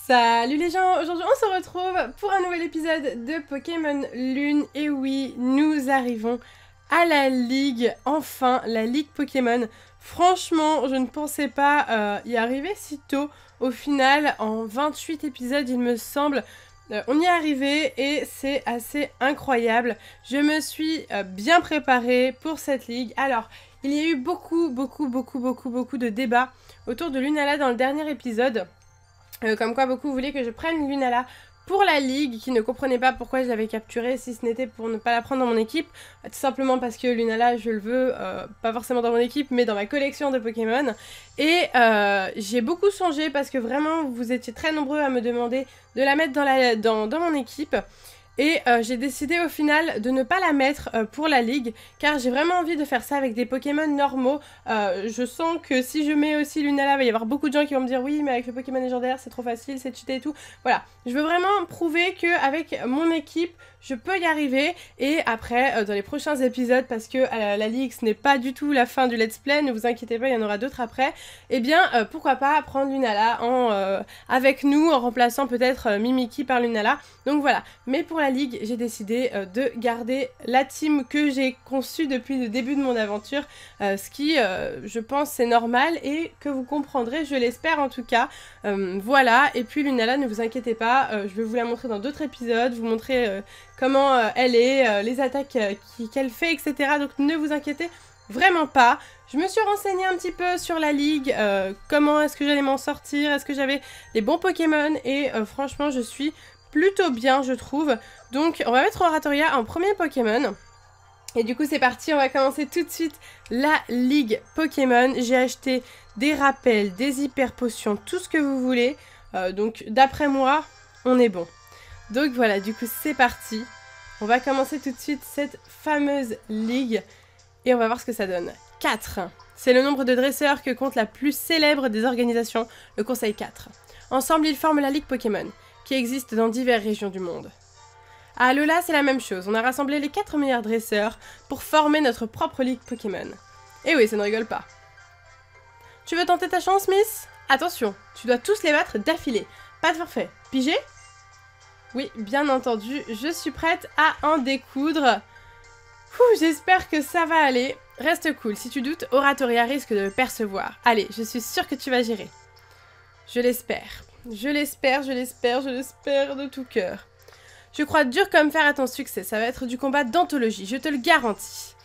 Salut les gens, aujourd'hui on se retrouve pour un nouvel épisode de Pokémon Lune. Et oui, nous arrivons à la Ligue, enfin la Ligue Pokémon. Franchement, je ne pensais pas y arriver si tôt. Au final, en 28 épisodes il me semble, on y est arrivé et c'est assez incroyable. Je me suis bien préparée pour cette Ligue. Alors, il y a eu beaucoup de débats autour de Lunala dans le dernier épisode. Comme quoi beaucoup voulaient que je prenne Lunala pour la ligue, qui ne comprenait pas pourquoi je l'avais capturée, si ce n'était pour ne pas la prendre dans mon équipe. Tout simplement parce que Lunala, je le veux, pas forcément dans mon équipe, mais dans ma collection de Pokémon. Et j'ai beaucoup songé parce que vraiment, vous étiez très nombreux à me demander de la mettre dans mon équipe. Et j'ai décidé au final de ne pas la mettre pour la ligue, car j'ai vraiment envie de faire ça avec des Pokémon normaux. Je sens que si je mets aussi Lunala, il va y avoir beaucoup de gens qui vont me dire oui, mais avec le Pokémon légendaire, c'est trop facile, c'est cheaté et tout. Voilà, je veux vraiment prouver qu'avec mon équipe, je peux y arriver. Et après, dans les prochains épisodes, parce que la ligue, ce n'est pas du tout la fin du let's play, ne vous inquiétez pas, il y en aura d'autres après. Eh bien, pourquoi pas prendre Lunala avec nous, en remplaçant peut-être Mimikyu par Lunala. Donc voilà, mais pour la ligue, j'ai décidé de garder la team que j'ai conçue depuis le début de mon aventure, ce qui, je pense, c'est normal et que vous comprendrez, je l'espère en tout cas. Voilà, et puis Lunala, ne vous inquiétez pas, je vais vous la montrer dans d'autres épisodes, vous montrer comment elle est, les attaques qu'elle fait, etc. Donc ne vous inquiétez vraiment pas. Je me suis renseignée un petit peu sur la ligue, comment est-ce que j'allais m'en sortir, est-ce que j'avais les bons Pokémon, et franchement je suis plutôt bien, je trouve. Donc on va mettre Oratoria en premier Pokémon. Et du coup c'est parti, on va commencer tout de suite la ligue Pokémon. J'ai acheté des rappels, des hyper potions, tout ce que vous voulez. Donc d'après moi, on est bon. Donc voilà, du coup c'est parti. On va commencer tout de suite cette fameuse ligue. Et on va voir ce que ça donne. 4. C'est le nombre de dresseurs que compte la plus célèbre des organisations, le Conseil 4. Ensemble, ils forment la Ligue Pokémon, qui existe dans diverses régions du monde. À Alola, c'est la même chose. On a rassemblé les 4 meilleurs dresseurs pour former notre propre Ligue Pokémon. Et oui, ça ne rigole pas. Tu veux tenter ta chance, Miss? Attention, tu dois tous les battre d'affilée. Pas de forfait. Pigé? Oui, bien entendu, je suis prête à en découdre. J'espère que ça va aller. Reste cool, si tu doutes, Oratoria risque de le percevoir. Allez, je suis sûre que tu vas gérer. Je l'espère. Je l'espère, je l'espère, je l'espère de tout cœur. Je crois dur comme fer à ton succès. Ça va être du combat d'anthologie, je te le garantis.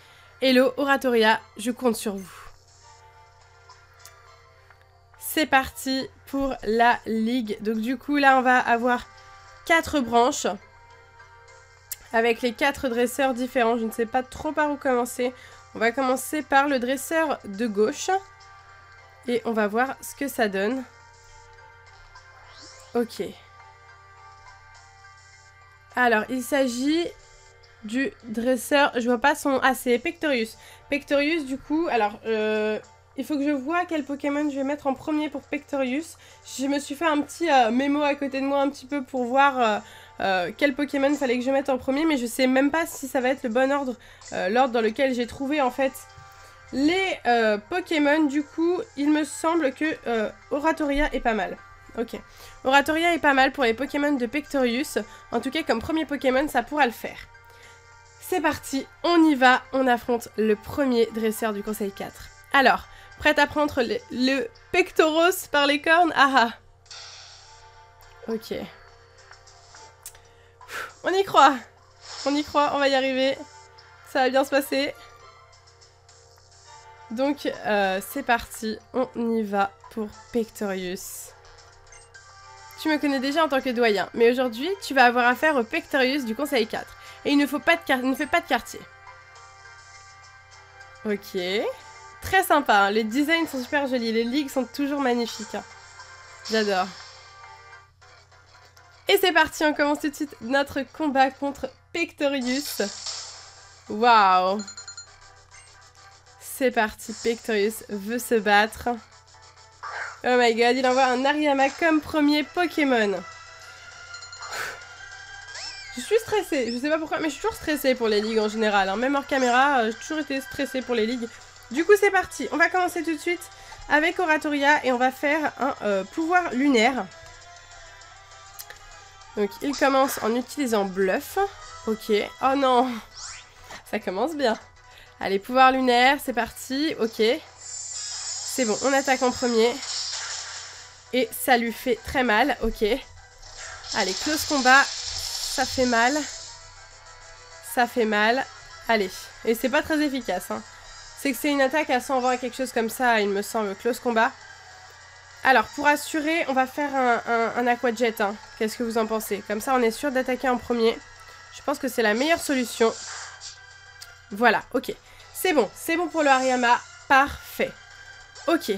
Hello, Oratoria, je compte sur vous. C'est parti pour la ligue. Donc du coup, là, on va avoir 4 branches. Avec les 4 dresseurs différents, je ne sais pas trop par où commencer. On va commencer par le dresseur de gauche. Et on va voir ce que ça donne. Ok. Alors, il s'agit du dresseur... Je vois pas son... Ah, c'est Pectorius. Pectorius, du coup... Alors, il faut que je vois quel Pokémon je vais mettre en premier pour Pectorius. Je me suis fait un petit mémo à côté de moi un petit peu pour voir... quel Pokémon fallait que je mette en premier, mais je sais même pas si ça va être le bon ordre, l'ordre dans lequel j'ai trouvé en fait les Pokémon. Du coup, il me semble que Oratoria est pas mal. Ok, Oratoria est pas mal pour les Pokémon de Pectorius. En tout cas, comme premier Pokémon, ça pourra le faire. C'est parti, on y va, on affronte le premier dresseur du Conseil 4. Alors, prête à prendre le Pectoros par les cornes? Ah ah. Ok. On y croit, on va y arriver, ça va bien se passer. Donc c'est parti, on y va pour Pectorius. Tu me connais déjà en tant que doyen, mais aujourd'hui tu vas avoir affaire au Pectorius du Conseil 4. Et il ne fait pas de quartier. Ok, très sympa, hein. Les designs sont super jolis, les ligues sont toujours magnifiques. Hein. J'adore. Et c'est parti, on commence tout de suite notre combat contre Pectorius. Waouh! C'est parti, Pectorius veut se battre. Oh my god, il envoie un Hariyama comme premier Pokémon. Je suis stressée, je sais pas pourquoi, mais je suis toujours stressée pour les ligues en général. Hein. Même hors caméra, j'ai toujours été stressée pour les ligues. Du coup, c'est parti, on va commencer tout de suite avec Oratoria et on va faire un pouvoir lunaire. Donc il commence en utilisant bluff. Ok. Oh non. Ça commence bien. Allez, pouvoir lunaire, c'est parti. Ok. C'est bon, on attaque en premier. Et ça lui fait très mal. Ok. Allez, close combat. Ça fait mal. Ça fait mal. Allez. Et c'est pas très efficace. Hein. C'est que c'est une attaque à 120, quelque chose comme ça, il me semble, close combat. Alors, pour assurer, on va faire un aqua jet. Hein. Qu'est-ce que vous en pensez? Comme ça, on est sûr d'attaquer en premier. Je pense que c'est la meilleure solution. Voilà, ok. C'est bon pour le Hariyama. Parfait. Ok.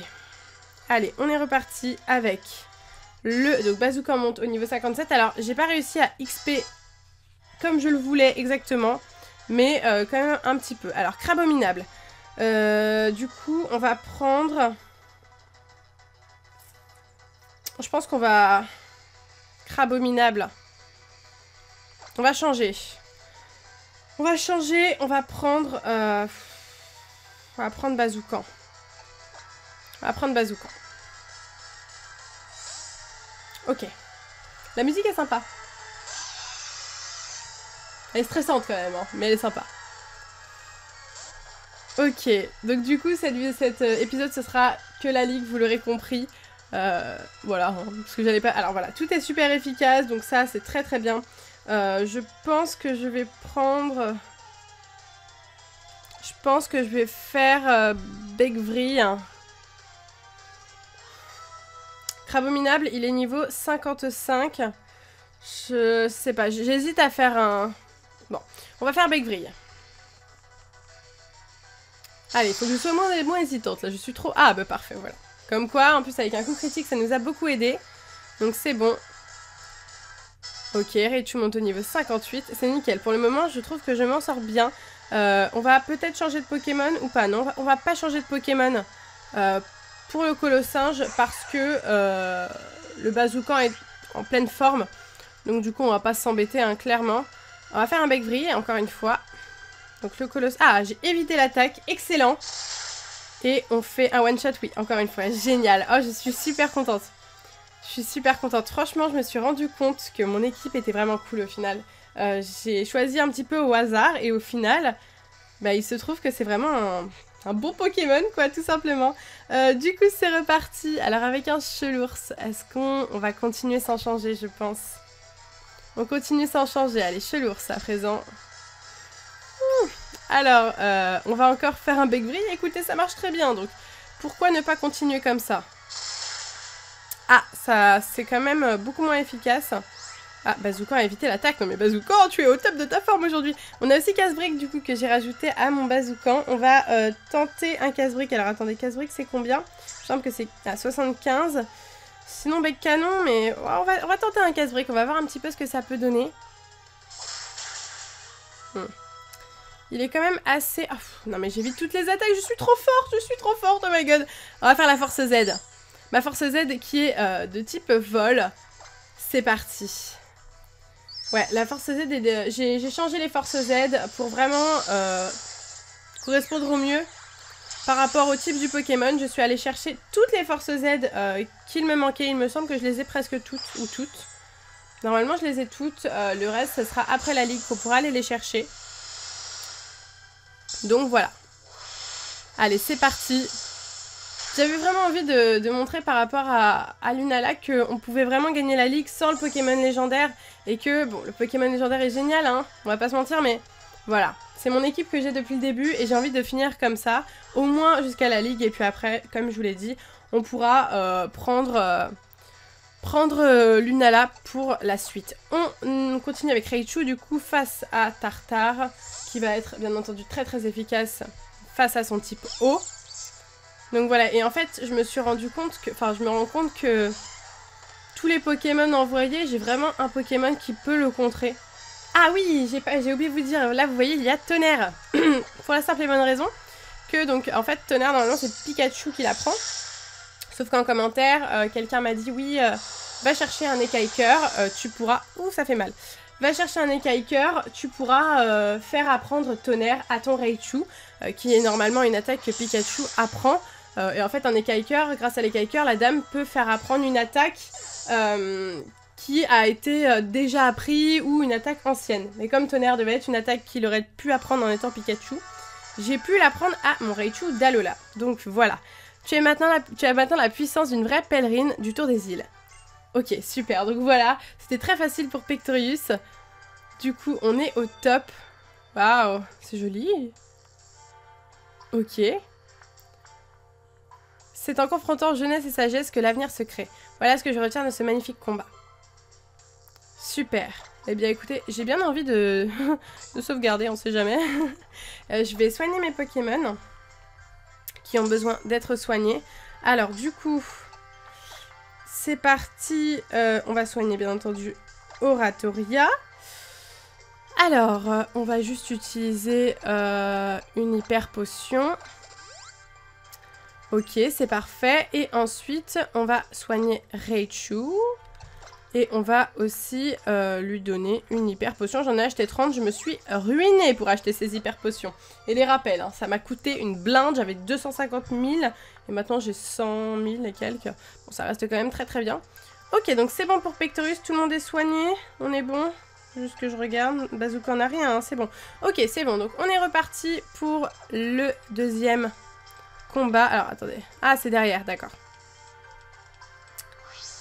Allez, on est reparti avec le... Donc, bazooka monte au niveau 57. Alors, j'ai pas réussi à XP comme je le voulais exactement. Mais quand même un petit peu. Alors, crabominable. Du coup, on va prendre... Je pense qu'on va... Crabominable. On va changer. On va changer, on va prendre... On va prendre bazookan. On va prendre bazookan. Ok. La musique est sympa. Elle est stressante quand même, hein, mais elle est sympa. Ok, donc du coup, cet épisode, ce sera que la ligue, vous l'aurez compris. Voilà, hein, parce que j'allais pas... Alors voilà, tout est super efficace, donc ça, c'est très très bien. Je pense que je vais prendre... Je pense que je vais faire Begvri. Crabominable, il est niveau 55. Je sais pas, j'hésite à faire un... Bon, on va faire Begvri. Allez, faut que je sois moins hésitante, là, je suis trop... Ah, bah parfait, voilà. Comme quoi, en plus, avec un coup critique, ça nous a beaucoup aidé. Donc c'est bon. Ok, Raichu monte au niveau 58, c'est nickel. Pour le moment, je trouve que je m'en sors bien. On va peut-être changer de Pokémon ou pas. Non, on va pas changer de Pokémon pour le Colossinge parce que le Bazookan est en pleine forme. Donc du coup, on va pas s'embêter, hein, clairement. On va faire un Begvri, encore une fois. Donc le colosse... Ah, j'ai évité l'attaque. Excellent. Et on fait un one-shot, oui, encore une fois. Génial. Oh, je suis super contente. Je suis super contente. Franchement, je me suis rendu compte que mon équipe était vraiment cool au final. J'ai choisi un petit peu au hasard. Et au final, bah, il se trouve que c'est vraiment un bon Pokémon, quoi, tout simplement. Du coup, c'est reparti. Alors, avec un Chelours, est-ce qu'on va continuer sans changer, je pense. On continue sans changer. Allez, Chelours à présent. Alors, on va encore faire un Begvri. Écoutez, ça marche très bien, donc pourquoi ne pas continuer comme ça? Ah, ça, c'est quand même beaucoup moins efficace. Ah, Bazookan a évité l'attaque. Non mais Bazookan, tu es au top de ta forme aujourd'hui. On a aussi Casse-Brique, du coup, que j'ai rajouté à mon Bazookan. On va tenter un Casse-Brique. Alors, attendez, Casse-Brique, c'est combien? Je semble que c'est à 75. Sinon, Bec Canon, mais on va tenter un Casse-Brique. On va voir un petit peu ce que ça peut donner. Il est quand même assez... Oh, non mais j'évite toutes les attaques, je suis trop forte, oh my god. On va faire la force Z. Ma force Z qui est de type vol. C'est parti. Ouais, la force Z est de... J'ai changé les forces Z pour vraiment correspondre au mieux par rapport au type du Pokémon. Je suis allée chercher toutes les forces Z qu'il me manquait. Il me semble que je les ai presque toutes ou toutes. Normalement, je les ai toutes. Le reste, ce sera après la ligue qu'on pourra aller les chercher. Donc voilà. Allez, c'est parti. J'avais vraiment envie de montrer par rapport à Lunala qu'on pouvait vraiment gagner la ligue sans le Pokémon légendaire. Et que, bon, le Pokémon légendaire est génial, hein, on va pas se mentir, mais voilà. C'est mon équipe que j'ai depuis le début et j'ai envie de finir comme ça, au moins jusqu'à la ligue. Et puis après, comme je vous l'ai dit, on pourra prendre Lunala pour la suite. On continue avec Raichu, du coup, face à Tartare, qui va être, bien entendu, très très efficace face à son type eau. Donc voilà, et en fait, je me suis rendu compte que... Enfin, je me rends compte que tous les Pokémon envoyés, j'ai vraiment un Pokémon qui peut le contrer. Ah oui, j'ai oublié de vous dire, là, vous voyez, il y a Tonnerre. Pour la simple et bonne raison que, donc, en fait, Tonnerre, normalement, c'est Pikachu qui la prend. Sauf qu'en commentaire, quelqu'un m'a dit, oui, va chercher un écaille-cœur, tu pourras... Ouh, ça fait mal. Va chercher un écaille-cœur, tu pourras faire apprendre Tonnerre à ton Raichu, qui est normalement une attaque que Pikachu apprend. Et en fait, un écaille-cœur, grâce à l'écaille-cœur, la dame peut faire apprendre une attaque qui a été déjà appris ou une attaque ancienne. Mais comme Tonnerre devait être une attaque qu'il aurait pu apprendre en étant Pikachu, j'ai pu l'apprendre à mon Raichu d'Alola. Donc voilà. Tu as maintenant la puissance d'une vraie pèlerine du Tour des îles. Ok, super. Donc voilà, c'était très facile pour Pictorius. Du coup, on est au top. Waouh, c'est joli. Ok. C'est en confrontant jeunesse et sagesse que l'avenir se crée. Voilà ce que je retiens de ce magnifique combat. Super. Eh bien écoutez, j'ai bien envie de sauvegarder, on sait jamais. Je vais soigner mes Pokémon qui ont besoin d'être soignés. Alors du coup, c'est parti. On va soigner bien entendu Oratoria. Alors, on va juste utiliser une hyper potion. Ok, c'est parfait. Et ensuite, on va soigner Raichu. Et on va aussi lui donner une hyper potion. J'en ai acheté 30, je me suis ruinée pour acheter ces hyper potions. Et les rappels, hein, ça m'a coûté une blinde, j'avais 250 000. Et maintenant j'ai 100 000 et quelques. Bon, ça reste quand même très très bien. Ok, donc c'est bon pour Pictorius, tout le monde est soigné. On est bon. Juste que je regarde. Bazooka en a rien, hein, c'est bon. Ok, c'est bon, donc on est reparti pour le deuxième combat. Alors attendez. Ah, c'est derrière, d'accord.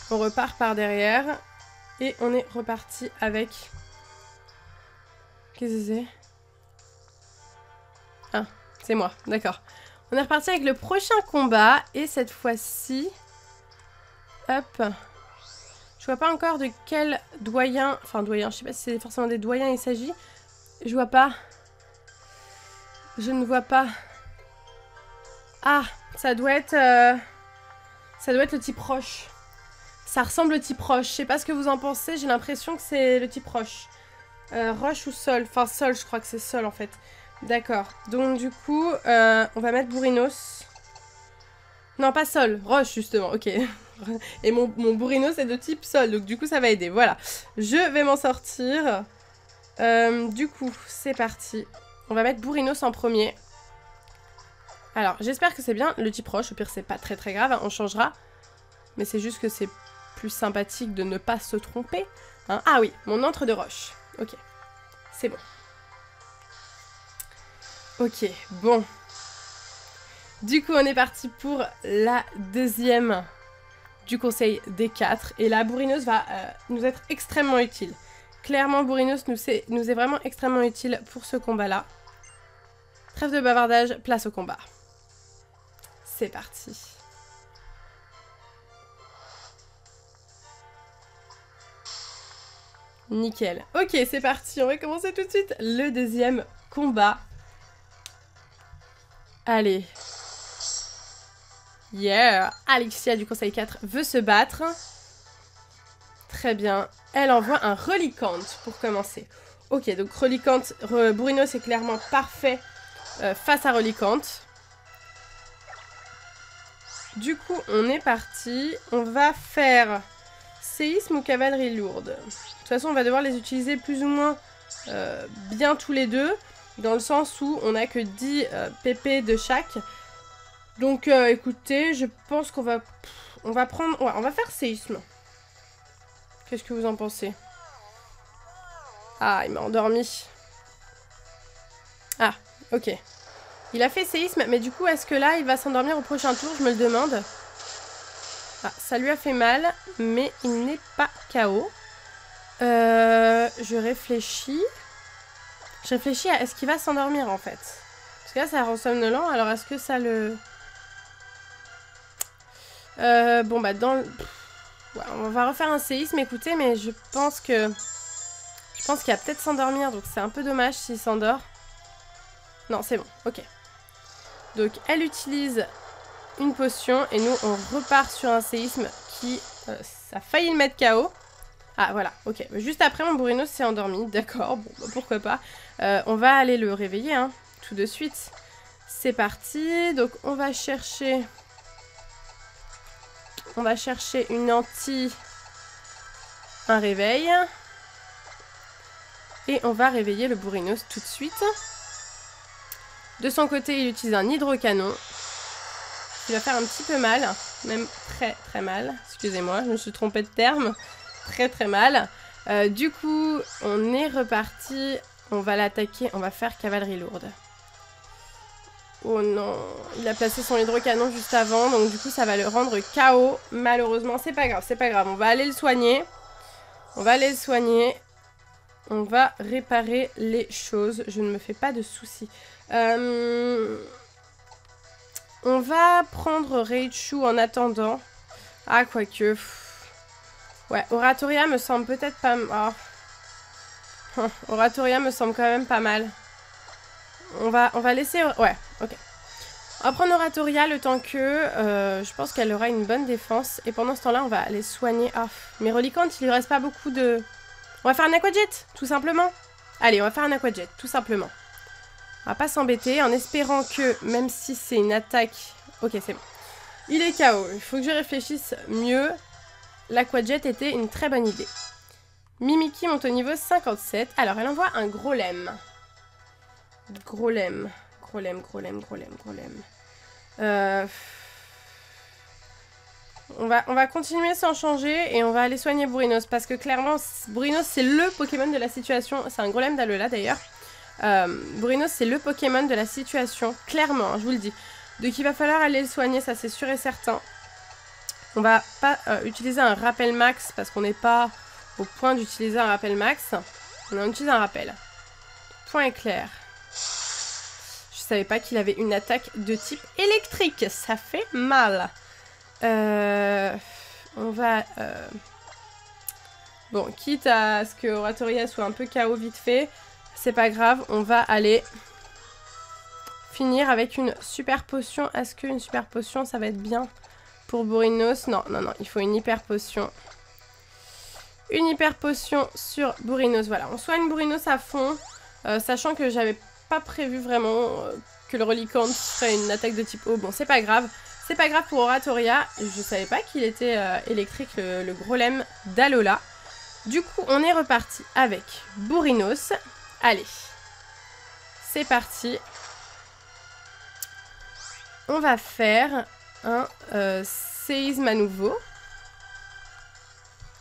On repart par derrière. Et on est reparti avec... Qu'est-ce que c'est? Ah, c'est moi, d'accord. On est reparti avec le prochain combat. Et cette fois-ci... Hop. Je vois pas encore de quel doyen... Enfin, doyen, je sais pas si c'est forcément des doyens il s'agit. Je vois pas. Je ne vois pas. Ah, ça doit être... Ça doit être le type roche. Ça ressemble au type roche. Je sais pas ce que vous en pensez. J'ai l'impression que c'est le type roche. Roche ou sol? Enfin, sol, je crois que c'est sol en fait. D'accord. Donc du coup, on va mettre Bourrinos. Non, pas sol. Roche, justement. Ok. Et mon Bourrinos est de type sol. Donc du coup, ça va aider. Voilà. Je vais m'en sortir. Du coup, c'est parti. On va mettre Bourrinos en premier. Alors, j'espère que c'est bien le type roche. Au pire, c'est pas très très grave. Hein, on changera. Mais c'est juste que c'est plus sympathique de ne pas se tromper. Hein. Ah oui, mon antre de roche. Ok, c'est bon. Ok, bon. Du coup, on est parti pour la deuxième du conseil des 4. Et là, Bourrinos va nous être extrêmement utile. Clairement, Bourrinos nous est vraiment extrêmement utile pour ce combat-là. Trêve de bavardage, place au combat. C'est parti. Nickel. Ok, c'est parti. On va commencer tout de suite le deuxième combat. Allez. Yeah. Alexia du conseil 4 veut se battre. Très bien. Elle envoie un Reliquante pour commencer. Ok, donc Reliquante, Bourrinos est clairement parfait face à Reliquante. Du coup, on est parti. On va faire séisme ou cavalerie lourde. De toute façon, on va devoir les utiliser plus ou moins bien tous les deux. Dans le sens où on n'a que 10 PP de chaque. Donc, écoutez, je pense qu'on va... On va prendre... Ouais, on va faire séisme. Qu'est-ce que vous en pensez? Ah, il m'a endormi. Ah, ok. Il a fait séisme, mais du coup, est-ce que là, il va s'endormir au prochain tour? Je me le demande. Ah, ça lui a fait mal, mais il n'est pas KO. Je réfléchis. Je réfléchis à est-ce qu'il va s'endormir, en fait. Parce que là, ça rend somnolent, alors est-ce que ça le... bon, bah, dans le... Ouais, on va refaire un séisme, écoutez, mais je pense que... Je pense qu'il va peut-être s'endormir, donc c'est un peu dommage s'il s'endort. Non, c'est bon, ok. Donc, elle utilise une potion, et nous, on repart sur un séisme qui... ça a failli le mettre KO. Ah, voilà, ok. Juste après, mon Bourrinos s'est endormi, d'accord, bon, bah, pourquoi pas. On va aller le réveiller, hein, tout de suite. C'est parti, donc on va chercher... On va chercher une anti... Un réveil. Et on va réveiller le Bourrinos tout de suite. De son côté, il utilise un hydrocanon. Il va faire un petit peu mal. Même très très mal. Excusez-moi, je me suis trompée de terme. très très mal. Du coup, on est reparti. On va l'attaquer, on va faire cavalerie lourde. Oh non, il a placé son hydrocanon juste avant, donc du coup ça va le rendre KO. Malheureusement, c'est pas grave, c'est pas grave. On va aller le soigner. On va aller le soigner. On va réparer les choses. Je ne me fais pas de soucis. On va prendre Reichu en attendant. Ah, quoique. Ouais, Oratoria me semble peut-être pas... Oh. Oratoria me semble quand même pas mal. On va laisser... Ouais, ok. On va prendre Oratoria le temps que... je pense qu'elle aura une bonne défense. Et pendant ce temps-là, on va aller soigner... Ah, mais Reliquante, il lui reste pas beaucoup de... On va faire un Aquajet, tout simplement. Allez, on va faire un Aquajet, tout simplement. On va pas s'embêter en espérant que, même si c'est une attaque... Ok, c'est bon. Il est KO. Il faut que je réfléchisse mieux. L'Aquajet était une très bonne idée. Mimiki monte au niveau 57. Alors, elle envoie un Grolem. Grolem. On va continuer sans changer et on va aller soigner Bourrinos parce que clairement, Bourrinos c'est le Pokémon de la situation. C'est un Grolem d'Alola d'ailleurs. Bourrinos c'est le Pokémon de la situation, clairement, hein, je vous le dis. Donc il va falloir aller le soigner, ça c'est sûr et certain. On va pas utiliser un rappel max parce qu'on n'est pas au point d'utiliser un rappel max. On utilise un rappel. Point éclair. Je savais pas qu'il avait une attaque de type électrique. Ça fait mal. On va... Bon, quitte à ce que Oratoria soit un peu KO vite fait, c'est pas grave. On va aller finir avec une super potion. Est-ce qu'une super potion, ça va être bien pour Bourrinos? Non, non, non. Il faut une hyper potion. Une hyper potion sur Bourrinos. Voilà, on soigne Bourrinos à fond. Sachant que j'avais pas prévu vraiment que le Reliquant ferait une attaque de type eau. Bon, c'est pas grave. C'est pas grave pour Oratoria. Je savais pas qu'il était électrique, le Grolem d'Alola. Du coup, on est reparti avec Bourrinos. Allez. C'est parti. On va faire un séisme à nouveau.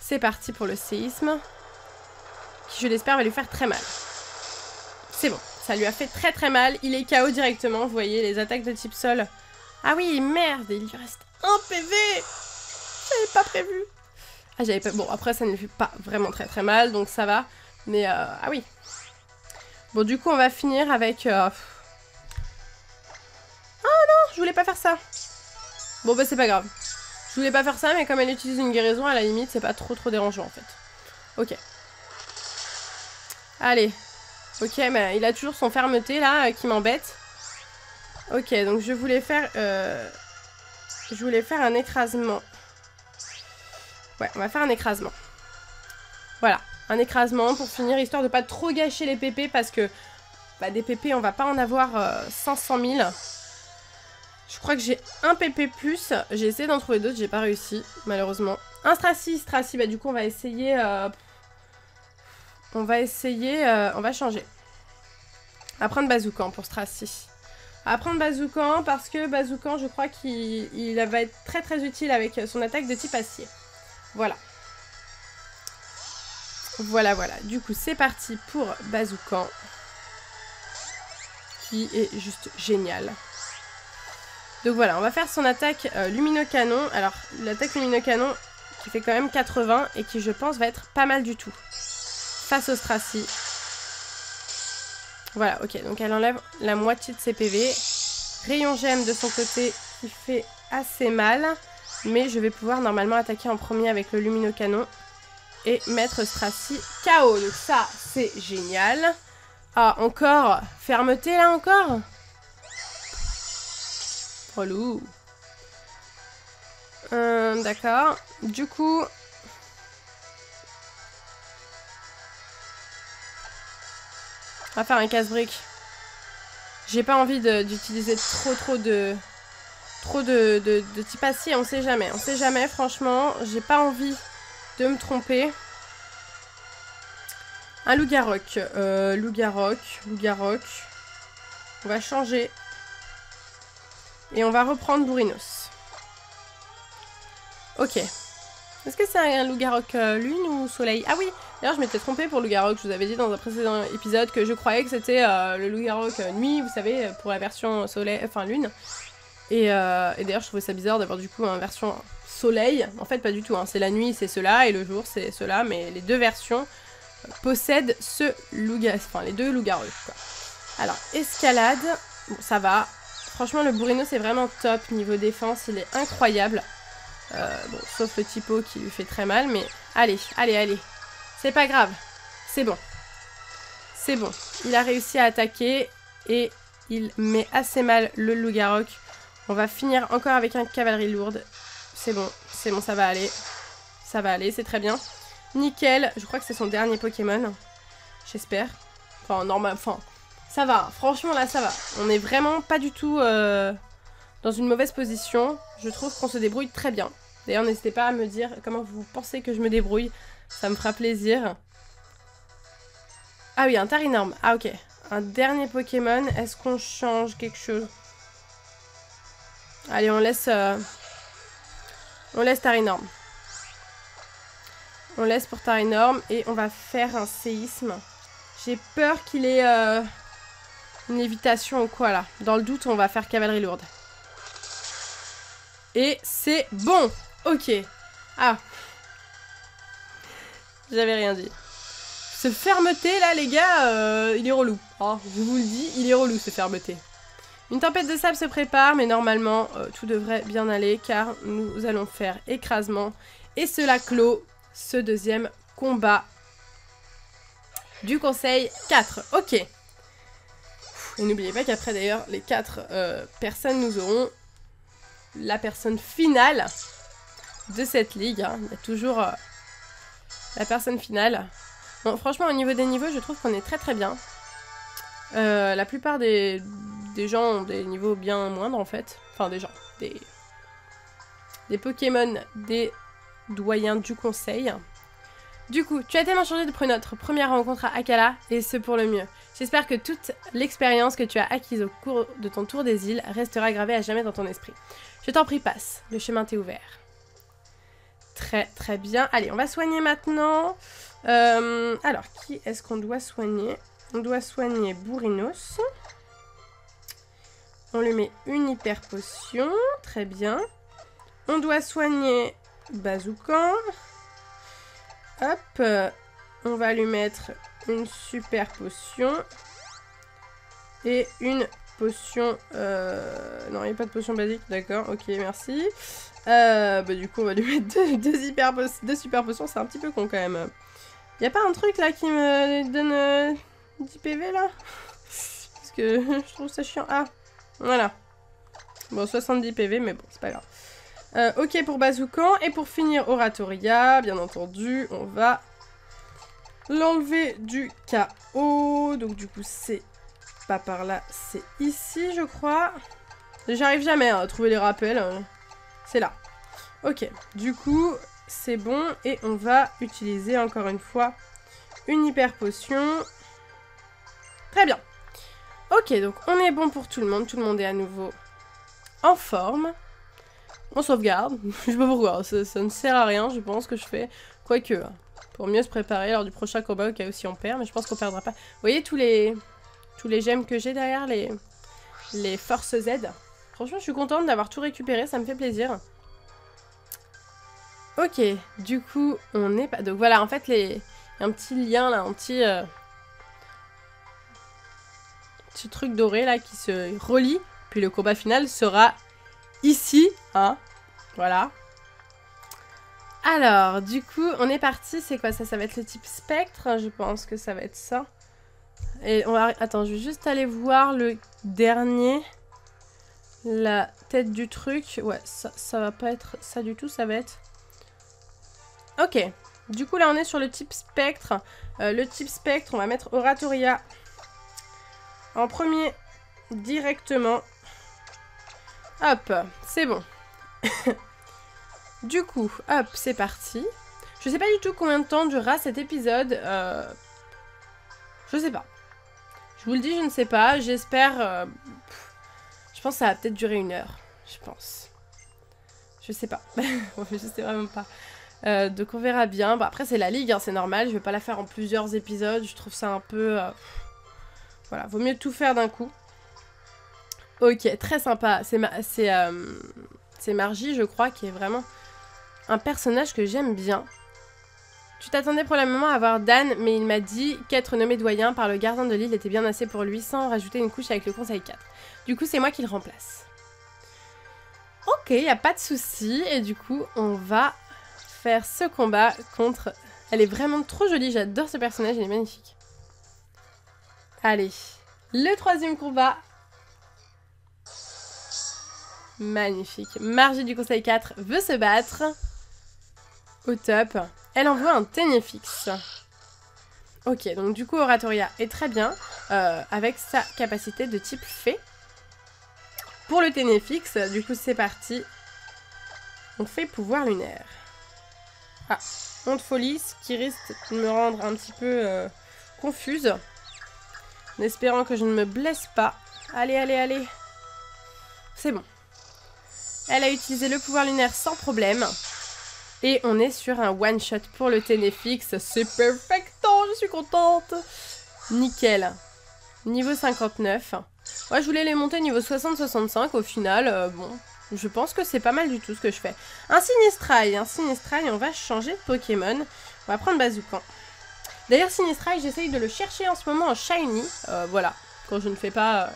C'est parti pour le séisme. Qui, je l'espère, va lui faire très mal. C'est bon. Ça lui a fait très très mal. Il est KO directement. Vous voyez, les attaques de type sol. Ah oui, merde. Il lui reste un PV. J'avais pas prévu. Ah, j'avais pas... Bon, après, ça ne lui fait pas vraiment très très mal. Donc ça va. Mais, ah oui. Bon, du coup, on va finir avec... Ah non, je voulais pas faire ça. Bon, bah, c'est pas grave. Je voulais pas faire ça, mais comme elle utilise une guérison, à la limite, c'est pas trop dérangeant, en fait. Ok. Allez. Ok, mais il a toujours son fermeté, là, qui m'embête. Ok, donc je voulais faire un écrasement. Ouais, on va faire un écrasement. Voilà, un écrasement pour finir, histoire de pas trop gâcher les PP, parce que bah, des PP, on va pas en avoir 500 000. Je crois que j'ai un PP+. J'ai essayé d'en trouver d'autres, j'ai pas réussi, malheureusement. Un Stracy, bah du coup, on va essayer... On va changer. On va prendre Bazoukan pour Stracy. On va prendre Bazoukan parce que Bazoukan, je crois qu'il va être très très utile avec son attaque de type acier. Voilà. Voilà, voilà. Du coup, c'est parti pour Bazoukan. Qui est juste génial. Donc voilà, on va faire son attaque Luminocanon. Alors, l'attaque Luminocanon qui fait quand même 80 et qui, je pense, va être pas mal du tout. Face au Stracy. Voilà, ok. Donc, elle enlève la moitié de ses PV. Rayon gemme de son côté qui fait assez mal. Mais je vais pouvoir normalement attaquer en premier avec le Luminocanon. Et mettre Stracy KO. Donc ça, c'est génial. Ah, encore. Fermeté, là, encore. Relou. D'accord. Du coup... On va faire un casse-brique. J'ai pas envie d'utiliser trop de type acier. On sait jamais. On sait jamais, franchement. J'ai pas envie de me tromper. Un Loup-Garroc. Loup-Garroc. On va changer. Et on va reprendre Bourrinos. Ok. Est-ce que c'est un loup-garou lune ou soleil? Ah oui, d'ailleurs je m'étais trompée pour loup-garou. Je vous avais dit dans un précédent épisode que je croyais que c'était le loup-garou nuit, vous savez, pour la version soleil, enfin lune. Et d'ailleurs je trouvais ça bizarre d'avoir du coup une version soleil. En fait pas du tout, hein. C'est la nuit c'est cela et le jour c'est cela, mais les deux versions possèdent ce loup-garou, enfin les deux loups-garous quoi. Alors escalade, bon ça va. Franchement le bourrino c'est vraiment top niveau défense, il est incroyable. Bon, sauf le typo qui lui fait très mal, mais allez, allez, allez. C'est pas grave, c'est bon. C'est bon, il a réussi à attaquer et il met assez mal le loup-garou. On va finir encore avec un cavalerie lourde. C'est bon, ça va aller. Ça va aller, c'est très bien. Nickel, je crois que c'est son dernier Pokémon. J'espère. Enfin, normal, enfin, ça va. Franchement, là, ça va. On est vraiment pas du tout dans une mauvaise position. Je trouve qu'on se débrouille très bien. D'ailleurs, n'hésitez pas à me dire comment vous pensez que je me débrouille. Ça me fera plaisir. Ah oui, un Tarinorm. Ah ok. Un dernier Pokémon. Est-ce qu'on change quelque chose? Allez, on laisse Tarinorm. On laisse pour Tarinorm et on va faire un séisme. J'ai peur qu'il ait une lévitation ou quoi là. Dans le doute, on va faire cavalerie lourde. Et c'est bon. Ok. Ah. J'avais rien dit. Ce fermeté là les gars, il est relou. Oh, je vous le dis, il est relou ce fermeté. Une tempête de sable se prépare, mais normalement tout devrait bien aller car nous allons faire écrasement. Et cela clôt ce deuxième combat du conseil 4. Ok. Et n'oubliez pas qu'après d'ailleurs les 4 personnes, nous aurons la personne finale de cette ligue. Hein. Il y a toujours la personne finale. Bon, franchement, au niveau des niveaux, je trouve qu'on est très très bien. La plupart des gens ont des niveaux bien moindres en fait. Enfin, des gens. Des Pokémon, des doyens du conseil. Du coup, tu as tellement changé depuis notre première rencontre à Akkala, et ce pour le mieux. J'espère que toute l'expérience que tu as acquise au cours de ton tour des îles restera gravée à jamais dans ton esprit. Je t'en prie, passe. Le chemin t'est ouvert. Très très bien. Allez, on va soigner maintenant. Alors, qui est-ce qu'on doit soigner? On doit soigner Bourrinos. On lui met une hyper potion. Très bien. On doit soigner Bazoukan. Hop. On va lui mettre une super potion. Et une potion... Non, il n'y a pas de potion basique. D'accord, ok, merci. Du coup, on va lui mettre deux super potions. C'est un petit peu con quand même. Y a pas un truc là qui me donne 10 PV là? Parce que je trouve ça chiant. Ah, voilà. Bon, 70 PV, mais bon, c'est pas grave. Ok pour Bazoukan. Et pour finir Oratoria, bien entendu, on va l'enlever du KO. Donc du coup, c'est pas par là, c'est ici, je crois. J'arrive jamais à trouver les rappels. C'est là. Ok, du coup... C'est bon, et on va utiliser encore une fois une hyper potion. Très bien. Ok, donc on est bon pour tout le monde est à nouveau en forme. On sauvegarde, je sais pas pourquoi, ça ne sert à rien, je pense que je fais. Quoique, pour mieux se préparer lors du prochain combat au cas où si on perd, mais je pense qu'on perdra pas. Vous voyez tous les gemmes que j'ai derrière, les forces Z. Franchement, je suis contente d'avoir tout récupéré, ça me fait plaisir. Ok, du coup, on n'est pas... Donc voilà, en fait, il y a un petit lien, là, un petit truc doré, là, qui se relie. Puis le combat final sera ici, hein. Voilà. Alors, du coup, on est parti. C'est quoi ça? Ça va être le type spectre. Je pense que ça va être ça. Et on va... Attends, je vais juste aller voir le dernier. La tête du truc. Ouais, ça va pas être ça du tout, ça va être... Ok, du coup là on est sur le type spectre. Le type spectre, on va mettre Oratoria en premier directement. Hop, c'est bon. Du coup, hop, c'est parti. Je sais pas du tout combien de temps durera cet épisode. Je sais pas. Je vous le dis, je ne sais pas. J'espère... je pense que ça va peut-être durer 1 heure. Je pense. Je sais pas. Je sais vraiment pas. Donc on verra bien. Bon, après c'est la ligue, hein, c'est normal, je vais pas la faire en plusieurs épisodes, je trouve ça un peu... Voilà, vaut mieux tout faire d'un coup. Ok, très sympa. C'est Margie, je crois, qui est vraiment un personnage que j'aime bien. Tu t'attendais probablement à voir Dan, mais il m'a dit qu'être nommé doyen par le gardien de l'île était bien assez pour lui, sans rajouter une couche avec le conseil 4. Du coup, c'est moi qui le remplace. Ok, y a pas de souci. Et du coup, on va faire ce combat contre... Elle est vraiment trop jolie, j'adore ce personnage, il est magnifique. Allez, le troisième combat. Magnifique. Margie du conseil 4 veut se battre. Au top. Elle envoie un Ténéfix. Ok, donc du coup Oratoria est très bien. Avec sa capacité de type fée. Pour le Ténéfix, du coup c'est parti. On fait pouvoir lunaire. Ah, honte folie, ce qui risque de me rendre un petit peu confuse. En espérant que je ne me blesse pas. Allez, allez, allez. C'est bon. Elle a utilisé le pouvoir lunaire sans problème. Et on est sur un one-shot pour le Ténéfix. C'est perfecto, je suis contente. Nickel. Niveau 59. Ouais, je voulais les monter niveau 60-65. Au final, bon, je pense que c'est pas mal du tout ce que je fais. Un Sinistrail, on va changer de Pokémon. On va prendre Bazookan. D'ailleurs, Sinistrail, j'essaye de le chercher en ce moment en Shiny. Voilà, quand je ne fais pas...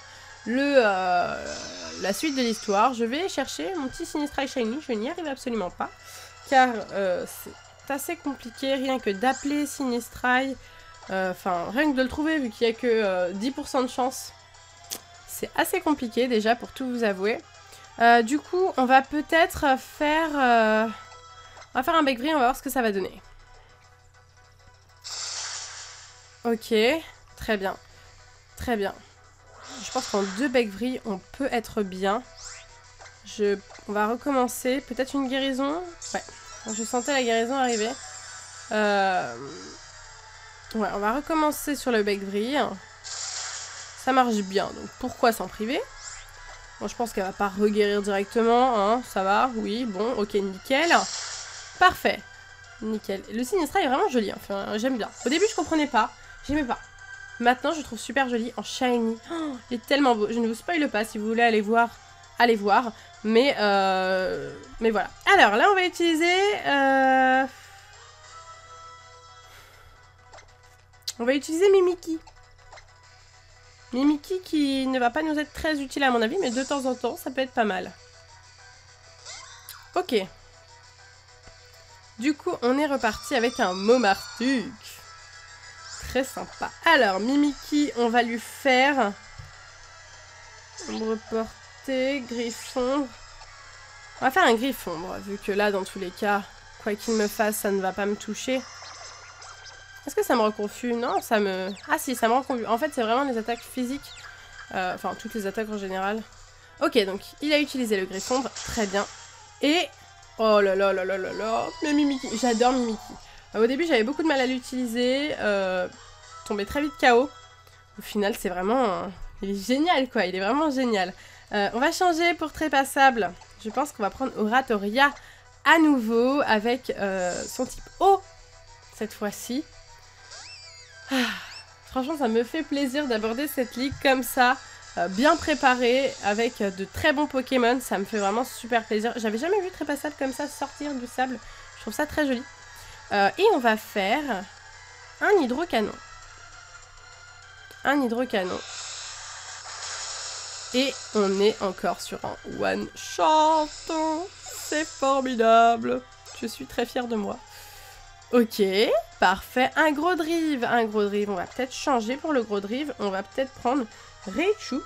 la suite de l'histoire, je vais chercher mon petit Sinistrail Shiny, je n'y arrive absolument pas, car c'est assez compliqué, rien que d'appeler Sinistrail, enfin rien que de le trouver vu qu'il n'y a que 10% de chance, c'est assez compliqué déjà pour tout vous avouer. Du coup, on va peut-être faire, on va faire un bec gris, on va voir ce que ça va donner. Ok, très bien, très bien. Je pense qu'en 2 bec vris, on peut être bien. On va recommencer. Peut-être une guérison. Ouais, je sentais la guérison arriver. Ouais, on va recommencer sur le bec vris. Ça marche bien, donc pourquoi s'en priver? Bon, je pense qu'elle va pas reguérir directement. Hein. Ça va, oui, bon, ok, nickel. Parfait. Nickel. Le Sinistra est vraiment joli. Enfin, j'aime bien. Au début, je comprenais pas. J'aimais pas. Maintenant, je trouve super joli en shiny. Oh, il est tellement beau. Je ne vous spoile pas. Si vous voulez aller voir, allez voir. Mais voilà. Alors, là, on va utiliser... On va utiliser Mimikyu. Mimikyu qui ne va pas nous être très utile à mon avis, mais de temps en temps, ça peut être pas mal. Ok. Du coup, on est reparti avec un Momartuk. Très sympa. Alors, Mimikyu, on va lui faire... Reporter, Griffon. On va faire un Griffon, vu que là, dans tous les cas, quoi qu'il me fasse, ça ne va pas me toucher. Est-ce que ça me rend confus? Non, ça me... Ah si, ça me rend confus. En fait, c'est vraiment les attaques physiques. Enfin, toutes les attaques en général. Ok, donc, il a utilisé le Griffon. Très bien. Et... Oh là là là là là là. Mais Mimikyu, j'adore Mimikyu. Au début, j'avais beaucoup de mal à l'utiliser. Tombé très vite KO. Au final, c'est vraiment... Il est génial, quoi. Il est vraiment génial. On va changer pour Trépassable. Je pense qu'on va prendre Oratoria à nouveau avec son type eau. Cette fois-ci. Ah, franchement, ça me fait plaisir d'aborder cette ligue comme ça. Bien préparée, avec de très bons Pokémon. Ça me fait vraiment super plaisir. J'avais jamais vu Trépassable comme ça sortir du sable. Je trouve ça très joli. Et on va faire un hydrocanon. Un hydrocanon. Et on est encore sur un one shot. C'est formidable. Je suis très fière de moi. Ok, parfait. Un gros drive. Un gros drive. On va peut-être changer pour le gros drive. On va peut-être prendre Raichu.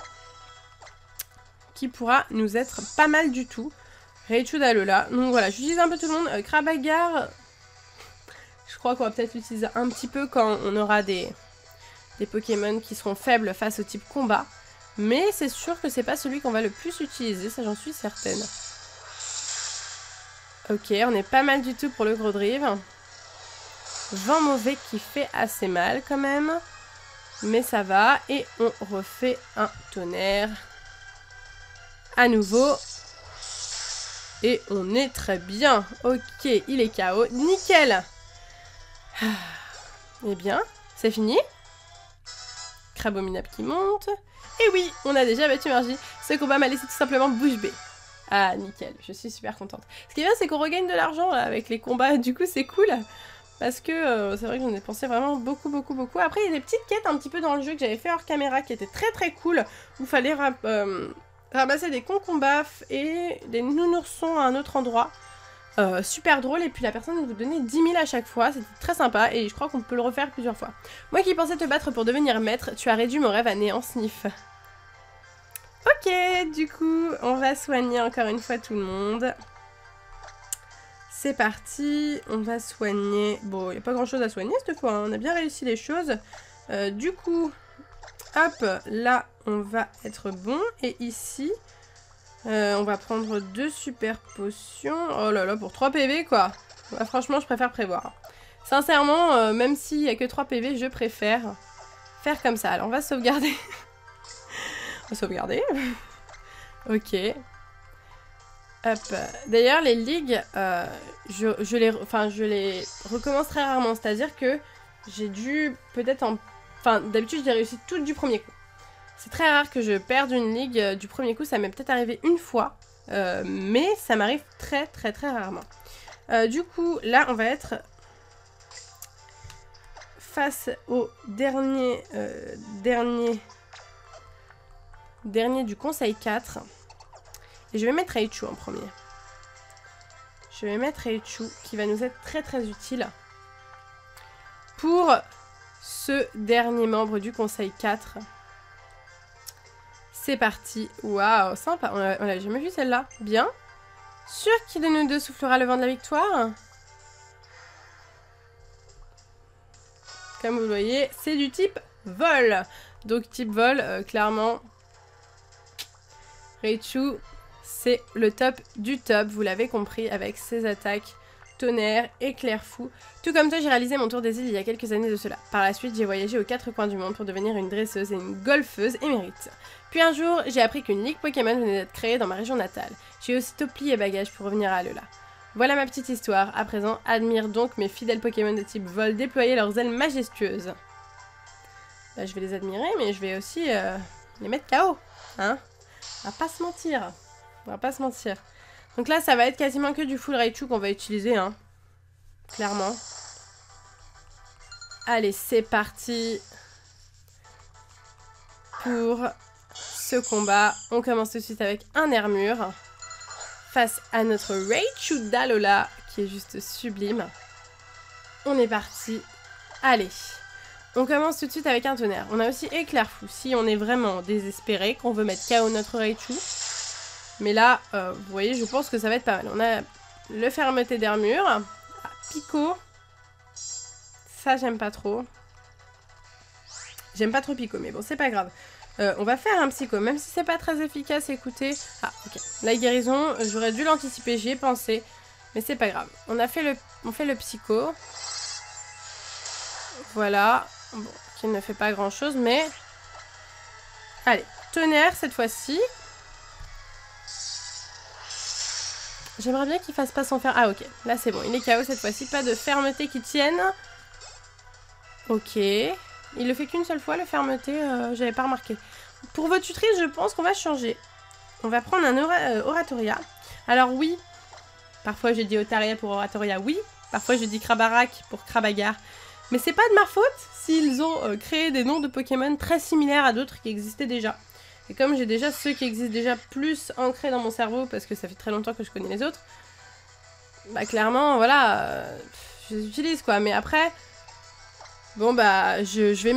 Qui pourra nous être pas mal du tout. Raichu d'Alola. Donc voilà, j'utilise un peu tout le monde. Crabagar. Je crois qu'on va peut-être l'utiliser un petit peu quand on aura des Pokémon qui seront faibles face au type combat. Mais c'est sûr que c'est pas celui qu'on va le plus utiliser, ça j'en suis certaine. Ok, on est pas mal du tout pour le gros drive. Vent mauvais qui fait assez mal quand même. Mais ça va. Et on refait un tonnerre. À nouveau. Et on est très bien. Ok, il est KO. Nickel. Eh bien, c'est fini. Crabominable qui monte. Et oui, on a déjà battu Margie. Ce combat m'a laissé tout simplement bouche bée. Ah, nickel, je suis super contente. Ce qui est bien, c'est qu'on regagne de l'argent avec les combats. Du coup, c'est cool. Parce que c'est vrai que j'en ai pensé vraiment beaucoup. Après, il y a des petites quêtes un petit peu dans le jeu que j'avais fait hors caméra qui étaient très cool. Où il fallait ramasser des concombres et des nounoursons à un autre endroit. Super drôle, et puis la personne vous donnait 10 000 à chaque fois, c'était très sympa et je crois qu'on peut le refaire plusieurs fois. Moi qui pensais te battre pour devenir maître, tu as réduit mon rêve à néant, sniff. Ok, du coup, on va soigner encore une fois tout le monde. C'est parti, on va soigner. Bon, il n'y a pas grand chose à soigner cette fois, hein. On a bien réussi les choses. Du coup, hop, là, on va être bon, et ici... on va prendre 2 super potions. Oh là là, pour 3 PV quoi. Bah, franchement, je préfère prévoir. Sincèrement, même s'il n'y a que 3 PV, je préfère faire comme ça. Alors, on va sauvegarder. On va sauvegarder. Ok. Hop. D'ailleurs, les ligues, je les recommence très rarement. C'est-à-dire que j'ai dû peut-être en... Enfin, d'habitude, je les réussis toutes du premier coup. C'est très rare que je perde une ligue du premier coup, ça m'est peut-être arrivé une fois, mais ça m'arrive très rarement. Du coup, là, on va être face au dernier du conseil 4. Et je vais mettre Raichu en premier. Je vais mettre Raichu, qui va nous être très utile pour ce dernier membre du conseil 4. C'est parti. Waouh, sympa. On l'a jamais vu celle-là. Bien. Sûr qui de nous deux soufflera le vent de la victoire? Comme vous le voyez, c'est du type vol. Donc type vol, clairement, Raichu, c'est le top du top. Vous l'avez compris avec ses attaques tonnerre, éclair fou. Tout comme toi, j'ai réalisé mon tour des îles il y a quelques années de cela. Par la suite, j'ai voyagé aux 4 coins du monde pour devenir une dresseuse et une golfeuse émérite. Puis un jour, j'ai appris qu'une ligue Pokémon venait d'être créée dans ma région natale. J'ai aussitôt plié bagages pour revenir à Alola. Voilà ma petite histoire. À présent, admire donc mes fidèles Pokémon de type vol déployer leurs ailes majestueuses. Là, je vais les admirer, mais je vais aussi les mettre KO. Hein? On va pas se mentir. On va pas se mentir. Donc là, ça va être quasiment que du full Raichu qu'on va utiliser, hein. Clairement. Allez, c'est parti pour ce combat. On commence tout de suite avec un Armure face à notre Raichu d'Alola, qui est juste sublime. On est parti. Allez. On commence tout de suite avec un tonnerre. On a aussi éclair fou, si on est vraiment désespéré, qu'on veut mettre KO notre Raichu. Mais là, vous voyez, je pense que ça va être pas mal. On a le fermeté d'armure. Ah, Pico. Ça, j'aime pas trop. J'aime pas trop Pico, mais bon, c'est pas grave. On va faire un psycho, même si c'est pas très efficace, écoutez. Ah, ok. La guérison, j'aurais dû l'anticiper, j'y ai pensé. Mais c'est pas grave. On fait le psycho. Voilà. Bon, qui ne fait pas grand chose, mais... Allez, tonnerre cette fois-ci. J'aimerais bien qu'il fasse pas son fer... Ah, ok. Là, c'est bon. Il est KO cette fois-ci. Pas de fermeté qui tienne. Ok. Il le fait qu'une seule fois, le fermeté. J'avais pas remarqué. Pour votre tutrice, je pense qu'on va changer. On va prendre un Oratoria. Alors, oui. Parfois, je dis Otaria pour Oratoria. Oui. Parfois, je dis Krabarak pour Krabagar. Mais c'est pas de ma faute s'ils ont créé des noms de Pokémon très similaires à d'autres qui existaient déjà. Et comme j'ai déjà ceux qui existent déjà plus ancrés dans mon cerveau, parce que ça fait très longtemps que je connais les autres, bah clairement, voilà, je les utilise quoi. Mais après, bon bah, je vais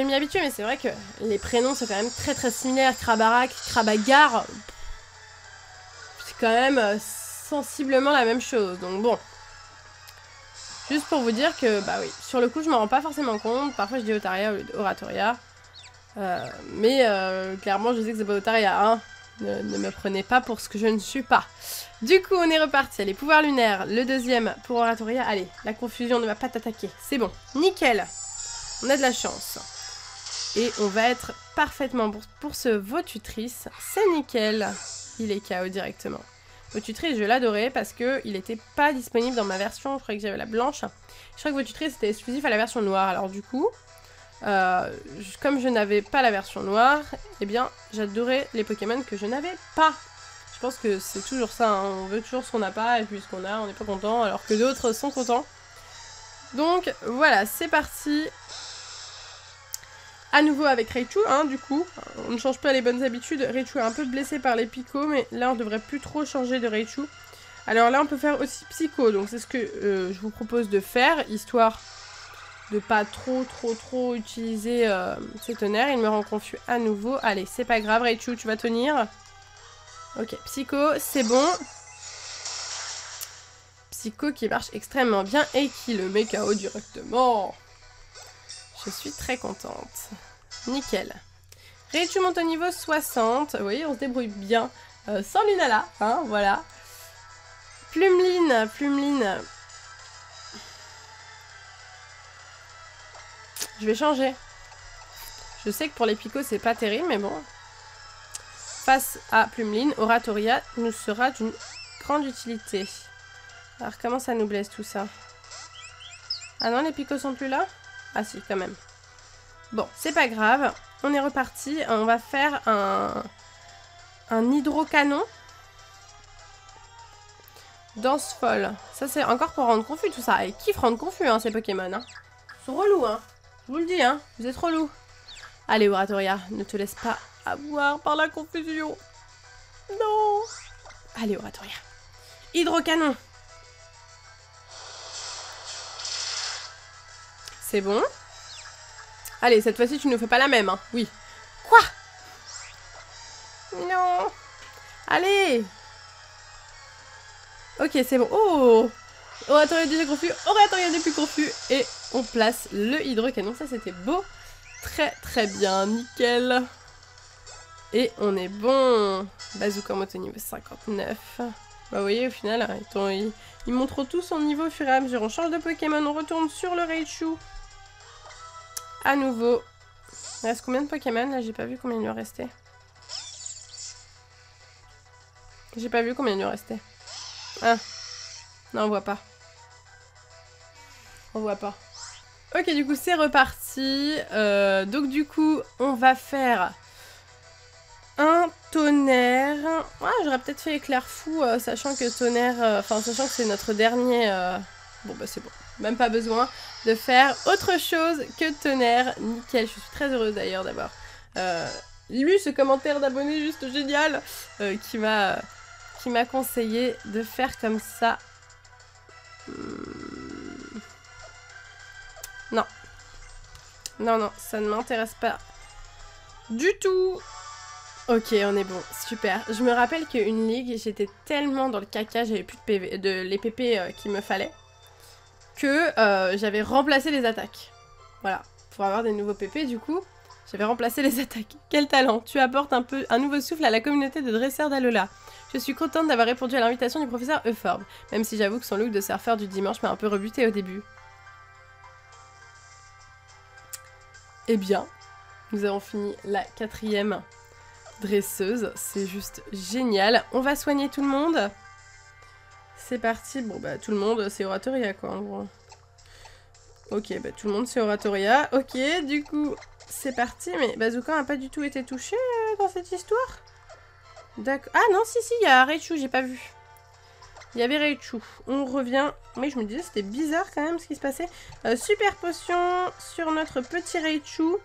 m'y habituer, mais c'est vrai que les prénoms sont quand même très similaires. Krabarak, Krabagar, c'est quand même sensiblement la même chose, donc bon. Juste pour vous dire que, bah oui, sur le coup, je m'en rends pas forcément compte. Parfois, je dis Otaria ou Oratoria. Mais clairement, je sais que c'est pas Otaria, hein. Ne me prenez pas pour ce que je ne suis pas. Du coup, on est reparti. Allez, pouvoir lunaire. Le deuxième pour Oratoria. Allez, la confusion ne va pas t'attaquer. C'est bon. Nickel. On a de la chance. Et on va être parfaitement pour ce votutrice. C'est nickel. Il est KO directement. Votutrice, je l'adorais parce qu'il n'était pas disponible dans ma version. Je croyais que j'avais la blanche. Je crois que Votutrice était exclusif à la version noire. Alors du coup, comme je n'avais pas la version noire, eh bien, j'adorais les Pokémon que je n'avais pas. Je pense que c'est toujours ça, hein. On veut toujours ce qu'on n'a pas, et puis ce qu'on a, on n'est pas content, alors que d'autres sont contents. Donc voilà, c'est parti. À nouveau avec Raichu, hein, du coup. On ne change pas les bonnes habitudes. Raichu est un peu blessé par les picots, mais là on devrait plus trop changer de Raichu. Alors là on peut faire aussi Psycho, donc c'est ce que je vous propose de faire, histoire de pas trop utiliser ces tonnerres. Il me rend confus à nouveau. Allez, c'est pas grave, Raichu, tu vas tenir. Ok, Psycho, c'est bon. Psycho qui marche extrêmement bien et qui le met KO directement. Je suis très contente. Nickel. Raichu monte au niveau 60. Vous voyez, on se débrouille bien. Sans Lunala, hein, voilà. Plumeline. Je vais changer. Je sais que pour les picots, c'est pas terrible, mais bon. Face à Plumeline, Oratoria nous sera d'une grande utilité. Alors, comment ça nous blesse tout ça? Ah non, les picots sont plus là? Ah si, quand même. Bon, c'est pas grave. On est reparti. On va faire un hydrocanon. Danse folle. Ça, c'est encore pour rendre confus tout ça. Et kiffe rendre confus, hein, ces Pokémon. Hein. Ils sont relous, hein. Je vous le dis, hein. Vous êtes relous. Allez, Oratoria, ne te laisse pas avoir par la confusion. Non. Allez, Oratoria. Hydrocanon. C'est bon. Allez, cette fois-ci, tu ne fais pas la même, hein. Oui. Quoi? Non. Allez. Ok, c'est bon. Oh, Oratoria déjà confus. Oratoria n'est plus confus. Et on place le hydrocanon. Ça, c'était beau. Très bien. Nickel. Et on est bon. Bazooka moto niveau 59. Bah, vous voyez, au final, ils montrent tous son niveau au fur et à mesure. On change de Pokémon. On retourne sur le Raichu. À nouveau. Il reste combien de Pokémon? Là, j'ai pas vu combien il lui restait. J'ai pas vu combien il lui restait. Ah. Non, on voit pas. On voit pas. Ok, du coup, c'est reparti. Donc, du coup, on va faire un tonnerre. Ah, j'aurais peut-être fait éclair fou, sachant que tonnerre... Enfin, sachant que c'est notre dernier... Bon, bah, c'est bon. Même pas besoin de faire autre chose que tonnerre. Nickel, je suis très heureuse d'ailleurs d'avoir lu ce commentaire d'abonné juste génial qui m'a conseillé de faire comme ça. Non. Non, ça ne m'intéresse pas du tout. Ok, on est bon, super. Je me rappelle qu'une ligue, j'étais tellement dans le caca, j'avais plus de PV, les PP qu'il me fallait, que j'avais remplacé les attaques. Voilà, pour avoir des nouveaux PP, du coup, j'avais remplacé les attaques. Quel talent! Tu apportes un nouveau souffle à la communauté de dresseurs d'Alola. Je suis contente d'avoir répondu à l'invitation du professeur Euphorbe, même si j'avoue que son look de surfeur du dimanche m'a un peu rebuté au début. Eh bien, nous avons fini la 4e dresseuse, c'est juste génial. On va soigner tout le monde. C'est parti. Bon bah tout le monde c'est Oratoria quoi en gros. Ok, bah tout le monde c'est Oratoria. Ok, du coup c'est parti. Mais Bazooka n'a pas du tout été touché dans cette histoire. D'accord. Ah non, si, il y a Raichu, j'ai pas vu. Il y avait Raichu. On revient. Oui, je me disais c'était bizarre quand même ce qui se passait. Super potion sur notre petit Raichu.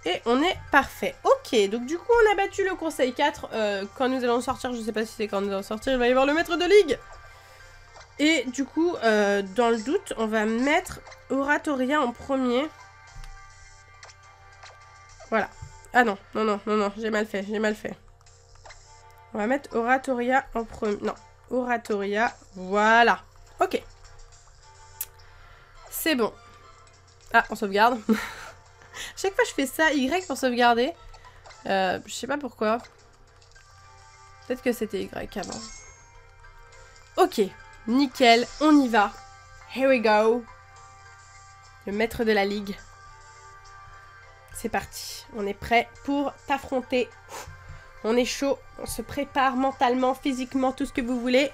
Et on est parfait. Ok, donc du coup on a battu le conseil 4. Quand nous allons sortir, je sais pas si c'est quand nous allons sortir, il va y avoir le maître de ligue. Et du coup, dans le doute, on va mettre Oratoria en premier. Voilà. Ah non, j'ai mal fait. On va mettre Oratoria en premier. Non, Oratoria, voilà. Ok. C'est bon. Ah, on sauvegarde. Chaque fois je fais ça, Y pour sauvegarder. Je sais pas pourquoi. Peut-être que c'était Y avant. Ok, nickel, on y va. Here we go. Le maître de la ligue. C'est parti, on est prêt pour t'affronter. On est chaud, on se prépare mentalement, physiquement, tout ce que vous voulez.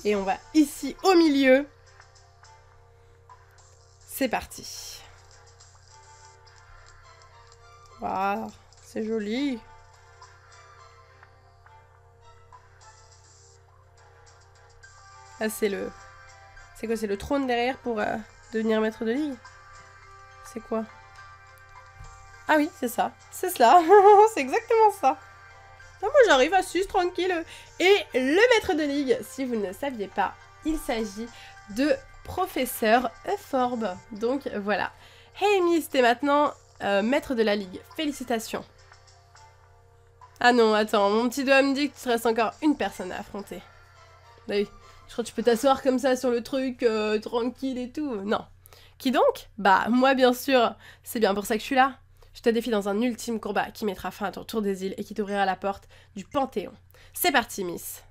Et on va ici au milieu. C'est parti. Waouh, c'est joli. Ah, c'est le... C'est quoi, c'est le trône derrière pour devenir maître de ligue? C'est quoi? Ah oui, c'est ça. C'est cela. C'est exactement ça. Ah, moi, j'arrive à 6, tranquille. Et le maître de ligue, si vous ne le saviez pas, il s'agit de professeur Euphorbe. Donc, voilà. Hey, Miss, t'es maintenant maître de la ligue. Félicitations. Ah non, attends. Mon petit doigt me dit que tu reste encore une personne à affronter. Bah oui. Je crois que tu peux t'asseoir comme ça sur le truc, tranquille et tout. Non. Qui donc? Bah, moi, bien sûr. C'est bien pour ça que je suis là. Je te défie dans un ultime combat qui mettra fin à ton tour des îles et qui t'ouvrira la porte du Panthéon. C'est parti, Miss.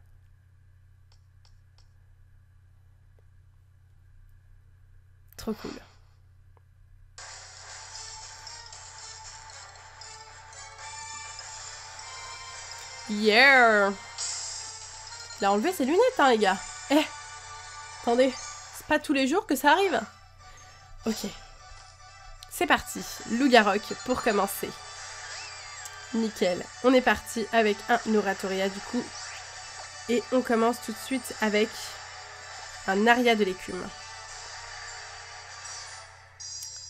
Trop cool. Yeah! Il a enlevé ses lunettes, hein, les gars. Eh! Attendez, c'est pas tous les jours que ça arrive. Ok. C'est parti, Loup-Garok pour commencer. Nickel. On est parti avec un Oratoria du coup. Et on commence tout de suite avec un Aria de l'écume.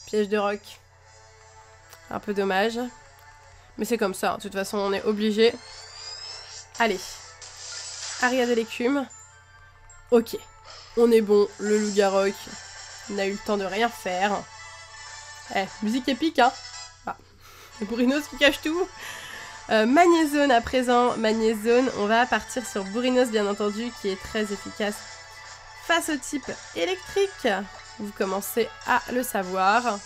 Piège de roc. Un peu dommage. Mais c'est comme ça, hein. De toute façon on est obligé. Allez. Aria de l'écume. Ok. On est bon, le Loup-Garok n'a eu le temps de rien faire. Eh, musique épique, hein. Ah, le Bourrinos qui cache tout. Magnézone à présent. Magnézone, on va partir sur Bourrinos, bien entendu, qui est très efficace face au type électrique. Vous commencez à le savoir.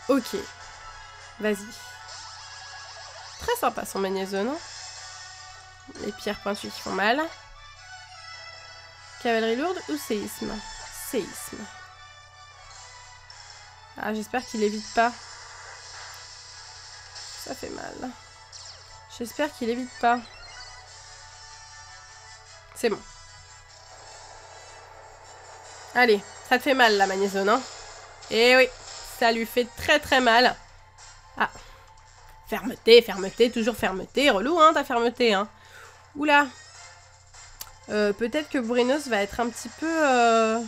Ok. Vas-y. Très sympa son Magnézone, hein. Les pierres pointues qui font mal. Cavalerie lourde ou séisme? Séisme. Ah, j'espère qu'il évite pas. Ça fait mal. J'espère qu'il évite pas. C'est bon. Allez, ça te fait mal la Magnézone, hein? Eh oui, ça lui fait très très mal. Ah. Fermeté, fermeté, toujours fermeté. Relou, hein, ta fermeté, hein. Oula. Peut-être que Bourrinos va être un petit peu...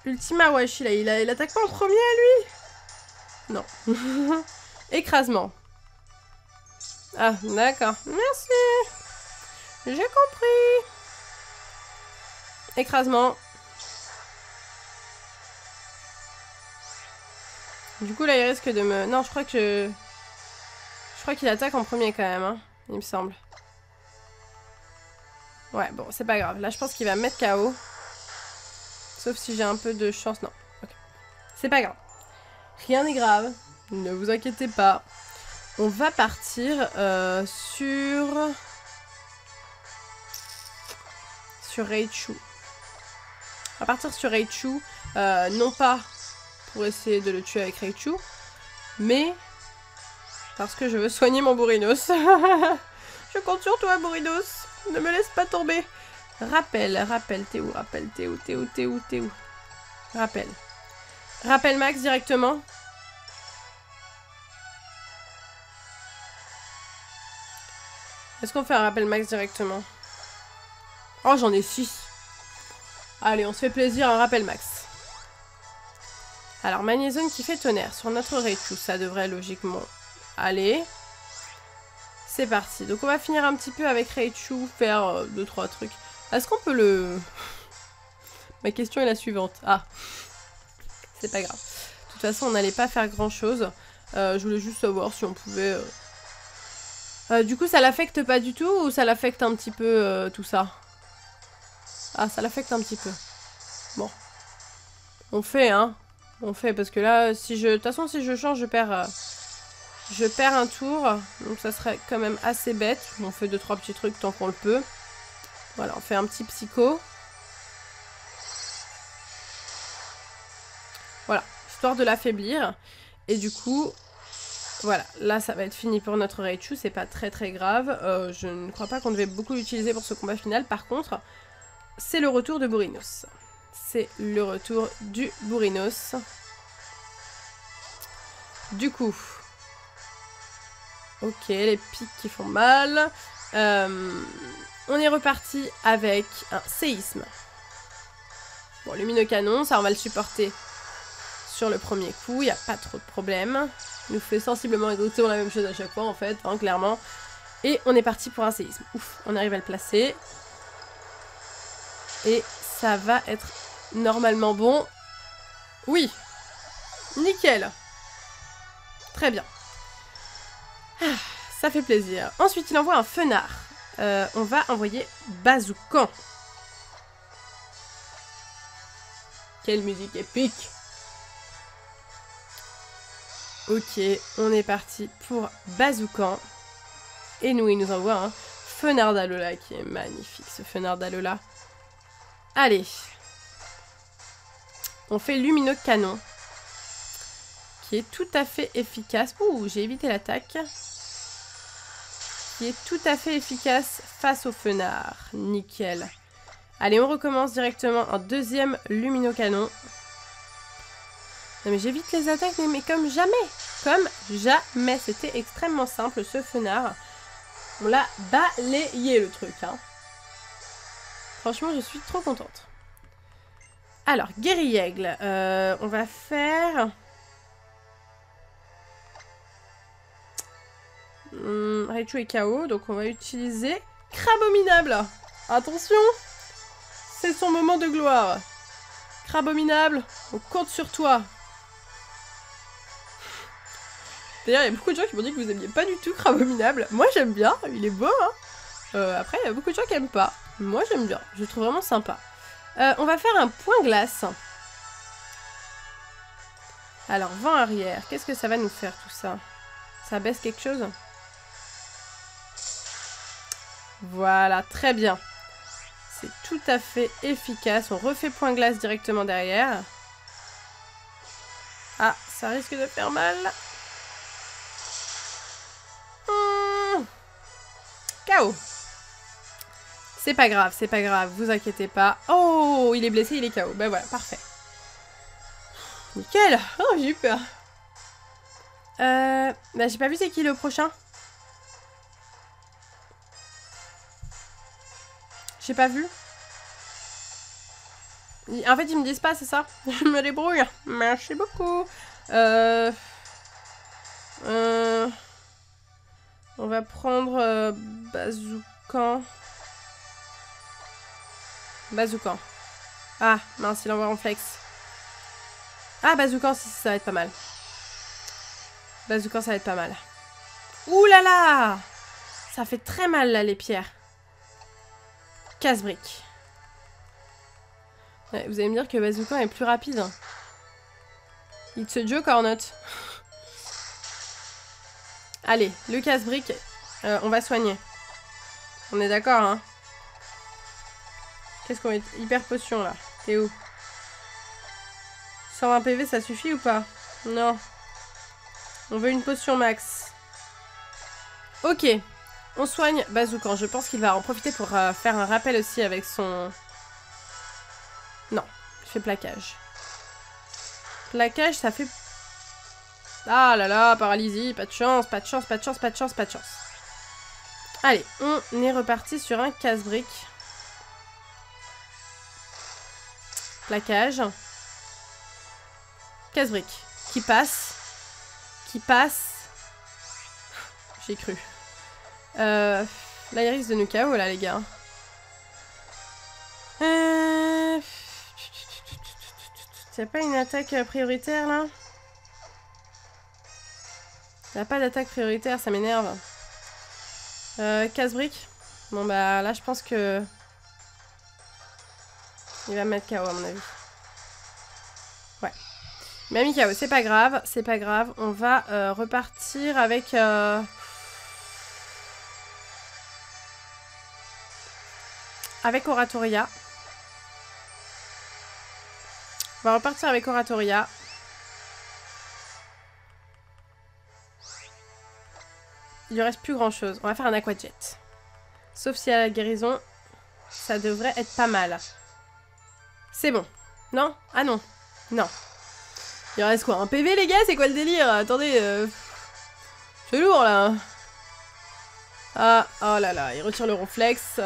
Ultima Washi, là. Il attaque pas en premier, lui? Non. Écrasement. Ah, d'accord. Merci. J'ai compris. Écrasement. Du coup, là, il risque de me... Non, je crois que... Je crois qu'il attaque en premier, quand même, hein. Il me semble. Ouais, bon, c'est pas grave. Là, je pense qu'il va me mettre KO. Sauf si j'ai un peu de chance. Non. Okay. C'est pas grave. Rien n'est grave. Ne vous inquiétez pas. On va partir sur Raichu. On va partir sur Raichu. Non pas pour essayer de le tuer avec Raichu, mais parce que je veux soigner mon Bourrinos. Je compte sur toi, Bourrinos. Ne me laisse pas tomber. Rappel, t'es où? Rappel, t'es où? Rappel. Rappel max directement. Est-ce qu'on fait un rappel max directement? Oh, j'en ai 6. Allez, on se fait plaisir, un rappel max. Alors, Magnézone qui fait tonnerre sur notre Raichu, ça devrait logiquement aller. C'est parti. Donc, on va finir un petit peu avec Raichu, faire 2-3 trucs. Est-ce qu'on peut le... Ma question est la suivante. Ah, c'est pas grave. De toute façon, on n'allait pas faire grand-chose. Je voulais juste savoir si on pouvait... du coup, ça l'affecte pas du tout ou ça l'affecte un petit peu tout ça? Ah, ça l'affecte un petit peu. Bon. On fait, hein. On fait, parce que là, si je... De toute façon, si je change, je perds un tour. Donc, ça serait quand même assez bête. On fait 2-3 petits trucs tant qu'on le peut. Voilà, on fait un petit psycho. histoire de l'affaiblir. Et du coup, voilà, là ça va être fini pour notre Raichu, c'est pas très très grave. Je ne crois pas qu'on devait beaucoup l'utiliser pour ce combat final. Par contre, c'est le retour de Bourrinos. C'est le retour du Bourrinos. Du coup, ok, les pics qui font mal. On est reparti avec un séisme. Bon, luminocanon, ça on va le supporter sur le premier coup, il n'y a pas trop de problème. Il nous fait sensiblement exactement la même chose à chaque fois en fait, hein, clairement. Et on est parti pour un séisme. Ouf, on arrive à le placer. Et ça va être normalement bon. Oui, nickel. Très bien. Ah, ça fait plaisir. Ensuite, il envoie un fenard. On va envoyer Bazoukan. Quelle musique épique. Ok, on est parti pour Bazoukan. Et nous, il nous envoie un Fenard d'Alola qui est magnifique, ce Fenard d'Alola. Allez. On fait Luminocanon. Qui est tout à fait efficace. Ouh, j'ai évité l'attaque. Qui est tout à fait efficace face au Fenard. Nickel. Allez, on recommence directement un deuxième Luminocanon. Non mais j'évite les attaques, mais comme jamais. Comme jamais. C'était extrêmement simple, ce Fenard. On l'a balayé, le truc. Hein. Franchement, je suis trop contente. Alors, Guérillaigle. On va faire... Raichu est KO, donc on va utiliser Crabominable. Attention, c'est son moment de gloire. Crabominable, on compte sur toi. D'ailleurs, il y a beaucoup de gens qui m'ont dit que vous aimiez pas du tout Crabominable. Moi, j'aime bien, il est beau. Hein. Après, il y a beaucoup de gens qui aiment pas. Moi, j'aime bien, je le trouve vraiment sympa. On va faire un point glace. Alors, vent arrière, qu'est-ce que ça va nous faire tout ça? Ça baisse quelque chose? Voilà, très bien. C'est tout à fait efficace. On refait point glace directement derrière. Ah, ça risque de faire mal. KO. C'est pas grave, vous inquiétez pas. Oh, il est blessé, il est KO. Ben voilà, parfait. Nickel. Oh, j'ai eu peur. Bah, j'ai pas vu c'est qui le prochain. J'ai pas vu. En fait, ils me disent pas, c'est ça. Je me débrouille. Merci beaucoup. On va prendre Bazoukan. Bazoukan. Ah, mince, il envoie en flex. Ah, Bazoukan, ça va être pas mal. Bazoukan, ça va être pas mal. Ouh là là! Ça fait très mal, là, les pierres. Casse-brique. Ouais, vous allez me dire que Bazoukan est plus rapide. Hein. It's a joke or not? Allez, le casse-brique, on va soigner. On est d'accord, hein? Qu'est-ce qu'on est? Hyper potion, là. T'es où? 120 PV, ça suffit ou pas? Non. On veut une potion max. Ok. On soigne Bazoukan. Je pense qu'il va en profiter pour faire un rappel aussi avec son... Non. Il fait plaquage. Plaquage, ça fait... Ah là là, paralysie. Pas de chance, pas de chance, pas de chance, pas de chance, pas de chance. Allez, on est reparti sur un casse-brique. Plaquage. Casse-brique. Qui passe. Qui passe. J'ai cru. Là, il risque de nous KO, là, les gars. T'as pas une attaque prioritaire, là? T'as pas d'attaque prioritaire, ça m'énerve. Casse-brique. Bon, bah, là, je pense que... Il va me mettre KO, à mon avis. Ouais. Il m'a mis KO, c'est pas grave, c'est pas grave. On va repartir avec... Avec Oratoria. On va repartir avec Oratoria. il lui reste plus grand chose. On va faire un aquajet. Sauf si à la guérison, ça devrait être pas mal. C'est bon. Non? Ah non. Non. Il reste quoi? Un PV les gars? C'est quoi le délire? Attendez, c'est lourd là. Ah, oh là là, il retire le ronflex.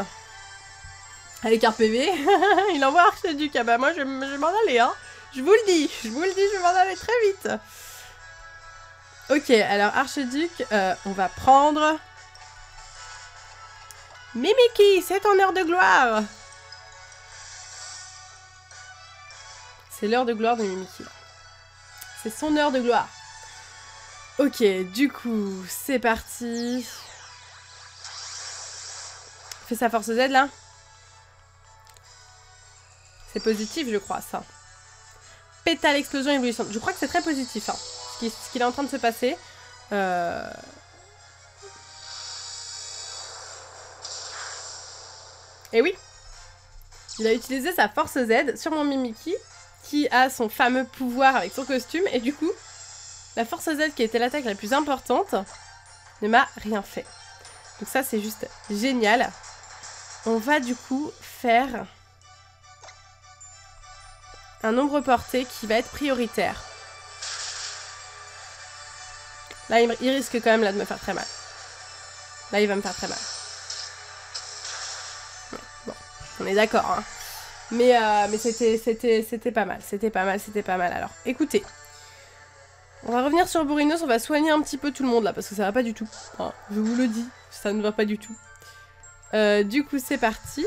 Avec un PV. Il envoie Archiduc. Ah bah moi je vais m'en aller hein. Je vous le dis, je vais m'en aller très vite. Ok, alors Archiduc, on va prendre... Mimikyu, c'est ton heure de gloire. C'est l'heure de gloire de Mimikyu. C'est son heure de gloire. Ok, du coup, c'est parti. Fait sa force Z là. C'est positif, je crois, ça. Pétale, explosion, évolution. Je crois que c'est très positif, hein, ce qu'il est en train de se passer. Et oui, il a utilisé sa force Z sur mon Mimikyu, qui a son fameux pouvoir avec son costume, et du coup, la force Z, qui était l'attaque la plus importante, ne m'a rien fait. Donc ça, c'est juste génial. On va du coup faire un nombre porté qui va être prioritaire. Là, il risque quand même là, de me faire très mal. Là, il va me faire très mal. Bon, on est d'accord, hein. Mais c'était pas mal. C'était pas mal. Alors, écoutez. On va revenir sur Bourrinos, on va soigner un petit peu tout le monde là, parce que ça va pas du tout. Enfin, je vous le dis, ça ne va pas du tout. Du coup, c'est parti.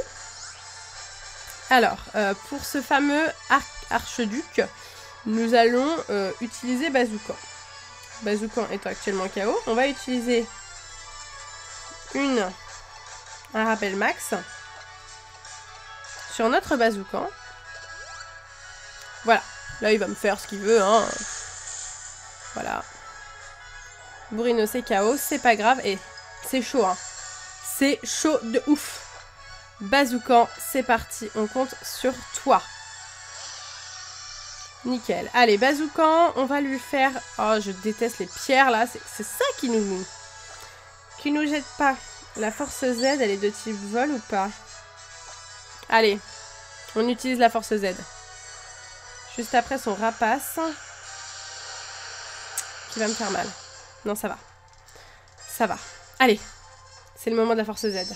Alors, pour ce fameux Archiduc, nous allons utiliser Bazookan. Bazookan est actuellement KO. On va utiliser un rappel max sur notre Bazookan. Voilà. Là, il va me faire ce qu'il veut, hein. Voilà. Bourrinos est KO, c'est pas grave. Et c'est chaud, hein. C'est chaud de ouf. Bazookan, c'est parti. On compte sur toi. Nickel. Allez, Bazookan, on va lui faire... Oh, je déteste les pierres, là. C'est ça qui nous jette pas. La force Z, elle est de type vol ou pas? Allez, on utilise la force Z. Juste après son rapace. Qui va me faire mal. Non, ça va. Ça va. Allez, c'est le moment de la force Z.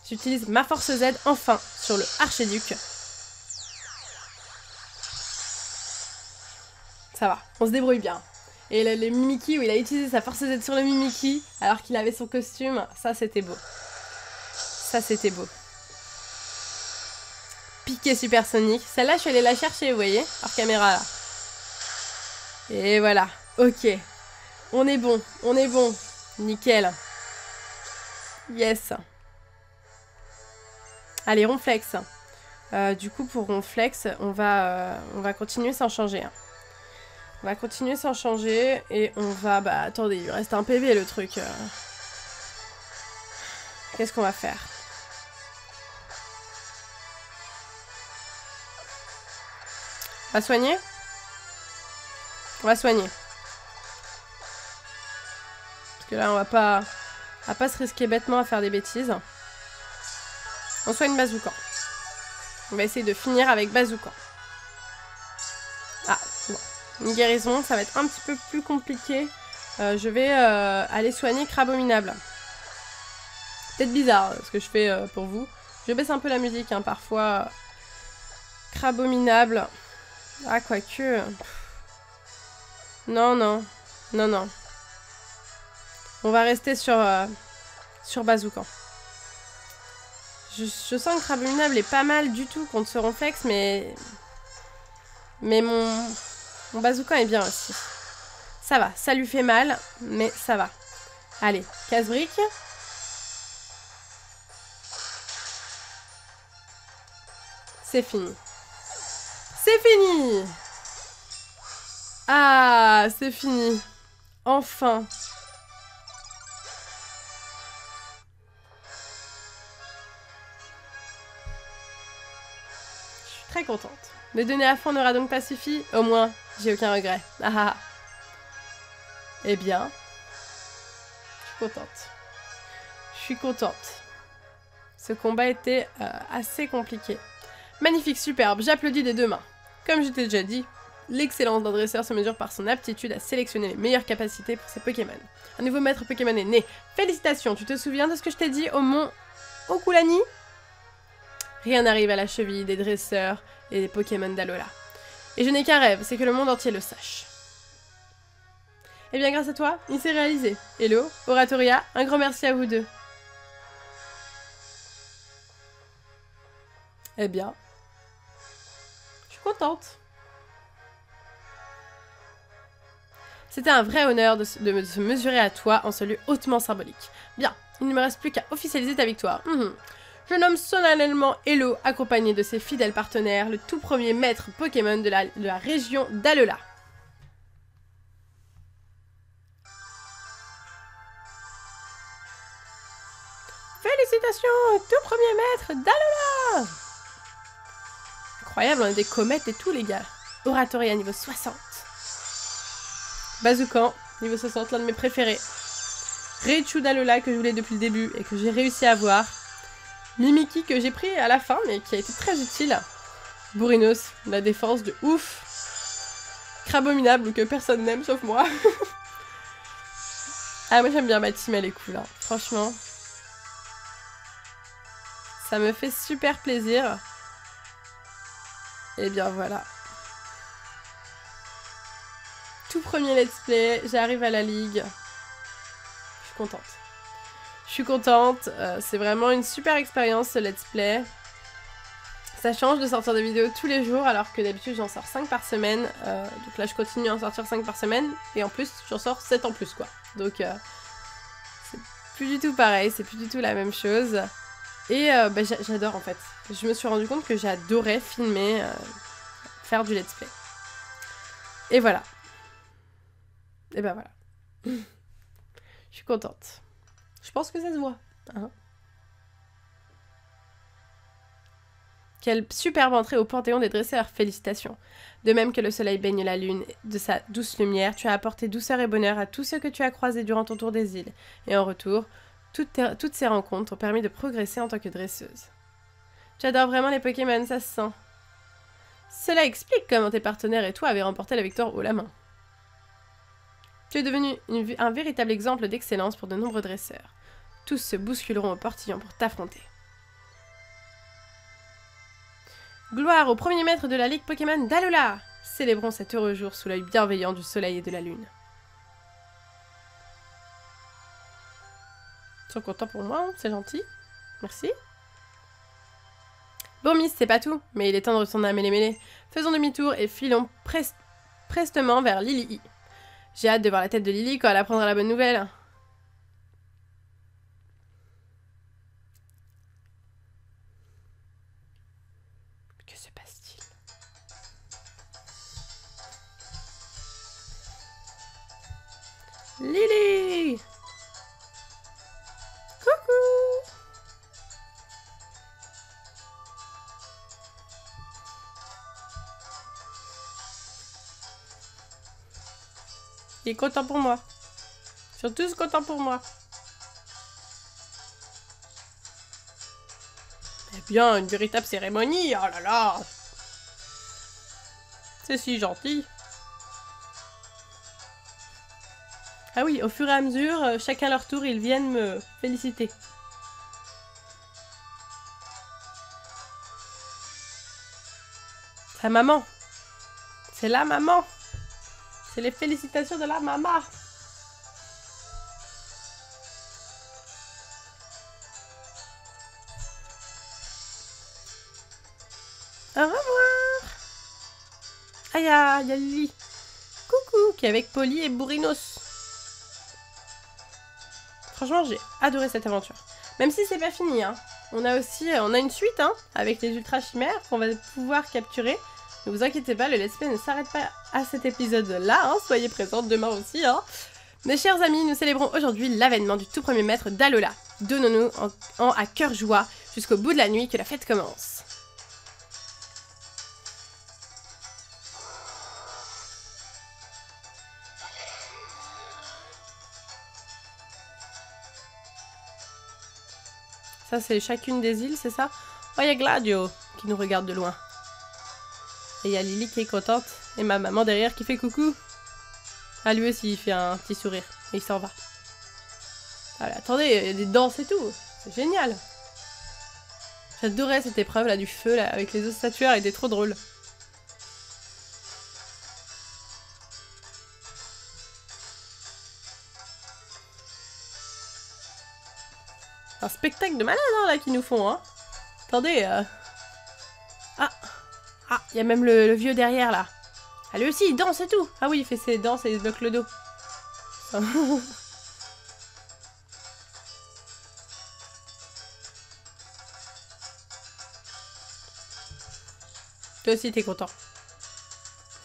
J'utilise ma force Z, enfin, sur le Archiduc. Ça va, on se débrouille bien. Et le Mimikyu, il a utilisé sa force Z sur le Mimikyu, alors qu'il avait son costume. Ça, c'était beau. Ça, c'était beau. Piqué supersonique. Celle-là, je suis allée la chercher, vous voyez, hors caméra, là. Et voilà. Ok. On est bon. On est bon. Nickel. Yes. Allez, Ronflex. Du coup, pour Ronflex, on va continuer sans changer. Hein. On va continuer sans changer. Et on va... Bah, attendez, il lui reste un PV, le truc. Qu'est-ce qu'on va faire? On va soigner? On va soigner. Parce que là, on va pas se risquer bêtement à faire des bêtises. On soigne Bazookan. On va essayer de finir avec Bazookan. Ah, bon. Une guérison, ça va être un petit peu plus compliqué. Je vais aller soigner Crabominable. Peut-être bizarre ce que je fais pour vous. Je baisse un peu la musique, hein, parfois. Crabominable. Ah, quoique... Non, non. Non, non. On va rester sur Bazookan. Je sens que Crabominable est pas mal du tout contre ce Ronflex, mais mon Bazookan est bien aussi. Ça va, ça lui fait mal, mais ça va. Allez, casse-brique. C'est fini. C'est fini! Ah, c'est fini. Enfin. Je suis très contente. Me donner à fond n'aura donc pas suffi. Au moins, j'ai aucun regret. Ah ah. Eh bien, je suis contente. Je suis contente. Ce combat était assez compliqué. Magnifique, superbe, j'applaudis des deux mains. Comme je t'ai déjà dit, l'excellence d'un dresseur se mesure par son aptitude à sélectionner les meilleures capacités pour ses Pokémon. Un nouveau maître Pokémon est né. Félicitations, tu te souviens de ce que je t'ai dit au mont Okulani? Rien n'arrive à la cheville des dresseurs et des Pokémon d'Alola. Et je n'ai qu'un rêve, c'est que le monde entier le sache. Eh bien, grâce à toi, il s'est réalisé. Hello, Oratoria, un grand merci à vous deux. Eh bien, je suis contente. C'était un vrai honneur de se mesurer à toi en ce lieu hautement symbolique. Bien, il ne me reste plus qu'à officialiser ta victoire. Je nomme solennellement Hello, accompagné de ses fidèles partenaires, le tout premier maître Pokémon de la région d'Alola. Félicitations au tout premier maître d'Alola! Incroyable, on a des comètes et tout, les gars. Oratoria niveau 60. Bazookan, niveau 60, l'un de mes préférés. Raichu d'Alola que je voulais depuis le début et que j'ai réussi à avoir. Mimiki que j'ai pris à la fin mais qui a été très utile. Bourrinos, la défense de ouf. Crabominable que personne n'aime sauf moi. Ah, moi j'aime bien ma team, elle est cool, hein. Franchement. Ça me fait super plaisir. Et bien voilà. Tout premier let's play, j'arrive à la ligue. Je suis contente. Je suis contente, c'est vraiment une super expérience ce let's play. Ça change de sortir des vidéos tous les jours alors que d'habitude j'en sors 5 par semaine. Donc là je continue à en sortir 5 par semaine et en plus j'en sors 7 en plus quoi. Donc c'est plus du tout pareil, c'est plus du tout la même chose. Et bah, j'adore en fait. Je me suis rendu compte que j'adorais filmer, faire du let's play. Et voilà. Et ben voilà. Je suis contente. Je pense que ça se voit. Hein. Quelle superbe entrée au panthéon des dresseurs, félicitations. De même que le soleil baigne la lune de sa douce lumière, tu as apporté douceur et bonheur à tous ceux que tu as croisés durant ton tour des îles. Et en retour, toutes ces rencontres t'ont permis de progresser en tant que dresseuse. J'adore vraiment les Pokémon, ça se sent. Cela explique comment tes partenaires et toi avez remporté la victoire haut la main. Tu es devenu un véritable exemple d'excellence pour de nombreux dresseurs. Tous se bousculeront au portillon pour t'affronter. Gloire au premier maître de la Ligue Pokémon d'Alola! Célébrons cet heureux jour sous l'œil bienveillant du soleil et de la lune. Ils sont contents pour moi, c'est gentil. Merci. Bon Miss, c'est pas tout, mais il est temps de retourner à Mêlée-Mêlée. Faisons demi-tour et filons prestement vers Lily. J'ai hâte de voir la tête de Lily quand elle apprendra la bonne nouvelle. Que se passe-t-il? Lily! Coucou! Il est content pour moi. Ils sont tous contents pour moi. Eh bien, une véritable cérémonie, oh là là! C'est si gentil. Ah oui, au fur et à mesure, chacun leur tour, ils viennent me féliciter. Sa maman. C'est la maman. C'est les félicitations de la maman. Au revoir. Ah, il y a Lily. Coucou, qui est avec Polly et Bourrinos. Franchement, j'ai adoré cette aventure. Même si c'est pas fini, hein. On a une suite, hein, avec les ultra chimères qu'on va pouvoir capturer. Ne vous inquiétez pas, le let's play ne s'arrête pas à cet épisode-là, hein. Soyez présents demain aussi, hein. Mes chers amis, nous célébrons aujourd'hui l'avènement du tout premier maître d'Alola. Donnons-nous à cœur joie jusqu'au bout de la nuit que la fête commence. Ça, c'est chacune des îles, c'est ça? Oh, il y a Gladio qui nous regarde de loin. Et il y a Lily qui est contente. Et ma maman derrière qui fait coucou. Ah, lui aussi, il fait un petit sourire. Et il s'en va. Ah, attendez, il y a des danses et tout. C'est génial. J'adorais cette épreuve là du feu là, avec les ostatuaires, elle était trop drôle. Un spectacle de malade hein, là qu'ils nous font hein. Attendez. Ah, il y a même le vieux derrière là. Ah lui aussi il danse et tout. Ah oui il fait ses danses et il se bloque le dos. Toi aussi t'es content.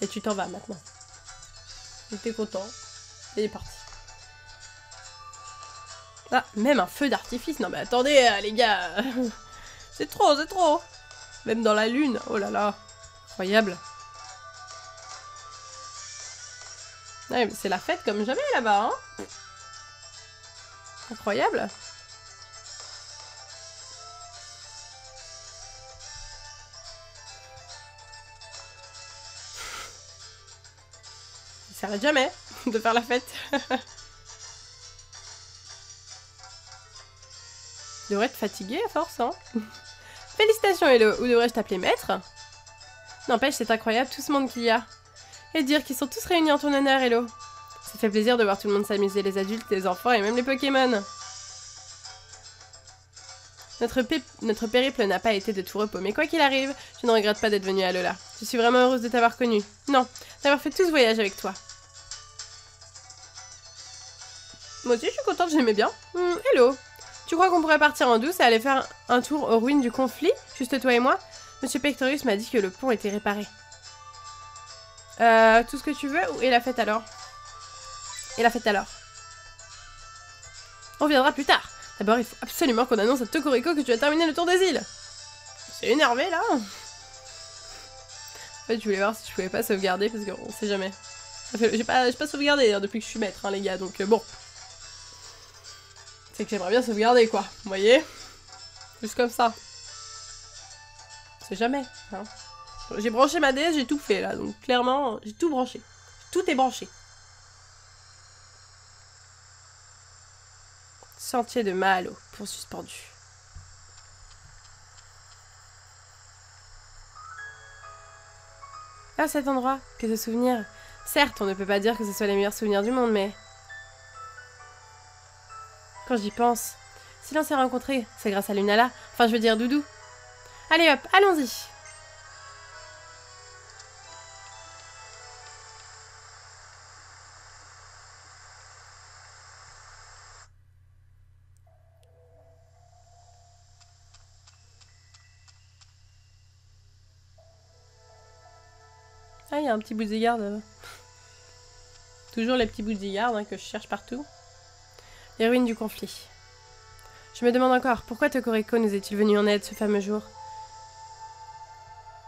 Et tu t'en vas maintenant. T'es content. Et il est parti. Ah, même un feu d'artifice. Non mais attendez les gars. C'est trop, c'est trop. Même dans la lune. Oh là là. Incroyable. Ouais, mais c'est la fête comme jamais là-bas, hein. Incroyable. Il s'arrête jamais de faire la fête. Tu devrais être fatigué à force, hein. Félicitations Hello, ou devrais-je t'appeler maître? N'empêche, c'est incroyable tout ce monde qu'il y a. Et dire qu'ils sont tous réunis en ton honneur, Hello. Ça fait plaisir de voir tout le monde s'amuser, les adultes, les enfants et même les Pokémon. Notre périple n'a pas été de tout repos, mais quoi qu'il arrive, je ne regrette pas d'être venue à Alola. Je suis vraiment heureuse de t'avoir connu. Non, d'avoir fait tout ce voyage avec toi. Moi aussi, je suis contente, j'aimais bien. Hello. Tu crois qu'on pourrait partir en douce et aller faire un tour aux ruines du conflit, juste toi et moi? Monsieur Pectorius m'a dit que le pont était réparé. Tout ce que tu veux, et la fête alors? Et la fête alors? On reviendra plus tard. D'abord, il faut absolument qu'on annonce à Tokoriko que tu as terminé le tour des îles. C'est énervé, là. En fait, je voulais voir si je pouvais pas sauvegarder, parce qu'on sait jamais. J'ai pas sauvegardé hein, depuis que je suis maître, hein, les gars, donc bon. C'est que j'aimerais bien sauvegarder, quoi. Vous voyez? Juste comme ça. C'est jamais, hein. J'ai branché ma DS, j'ai tout fait, là. Donc, clairement, j'ai tout branché. Tout est branché. Sentier de Mahalo, pour suspendu. Ah, cet endroit, que de souvenirs. Certes, on ne peut pas dire que ce soit les meilleurs souvenirs du monde, mais... Quand j'y pense... Si l'on s'est rencontrés, c'est grâce à Lunala. Enfin, je veux dire Doudou. Allez hop, allons-y. Ah, il y a un petit bodyguard. Toujours les petits bodyguards hein, que je cherche partout. Les ruines du conflit. Je me demande encore, pourquoi Tokoriko nous est-il venu en aide ce fameux jour?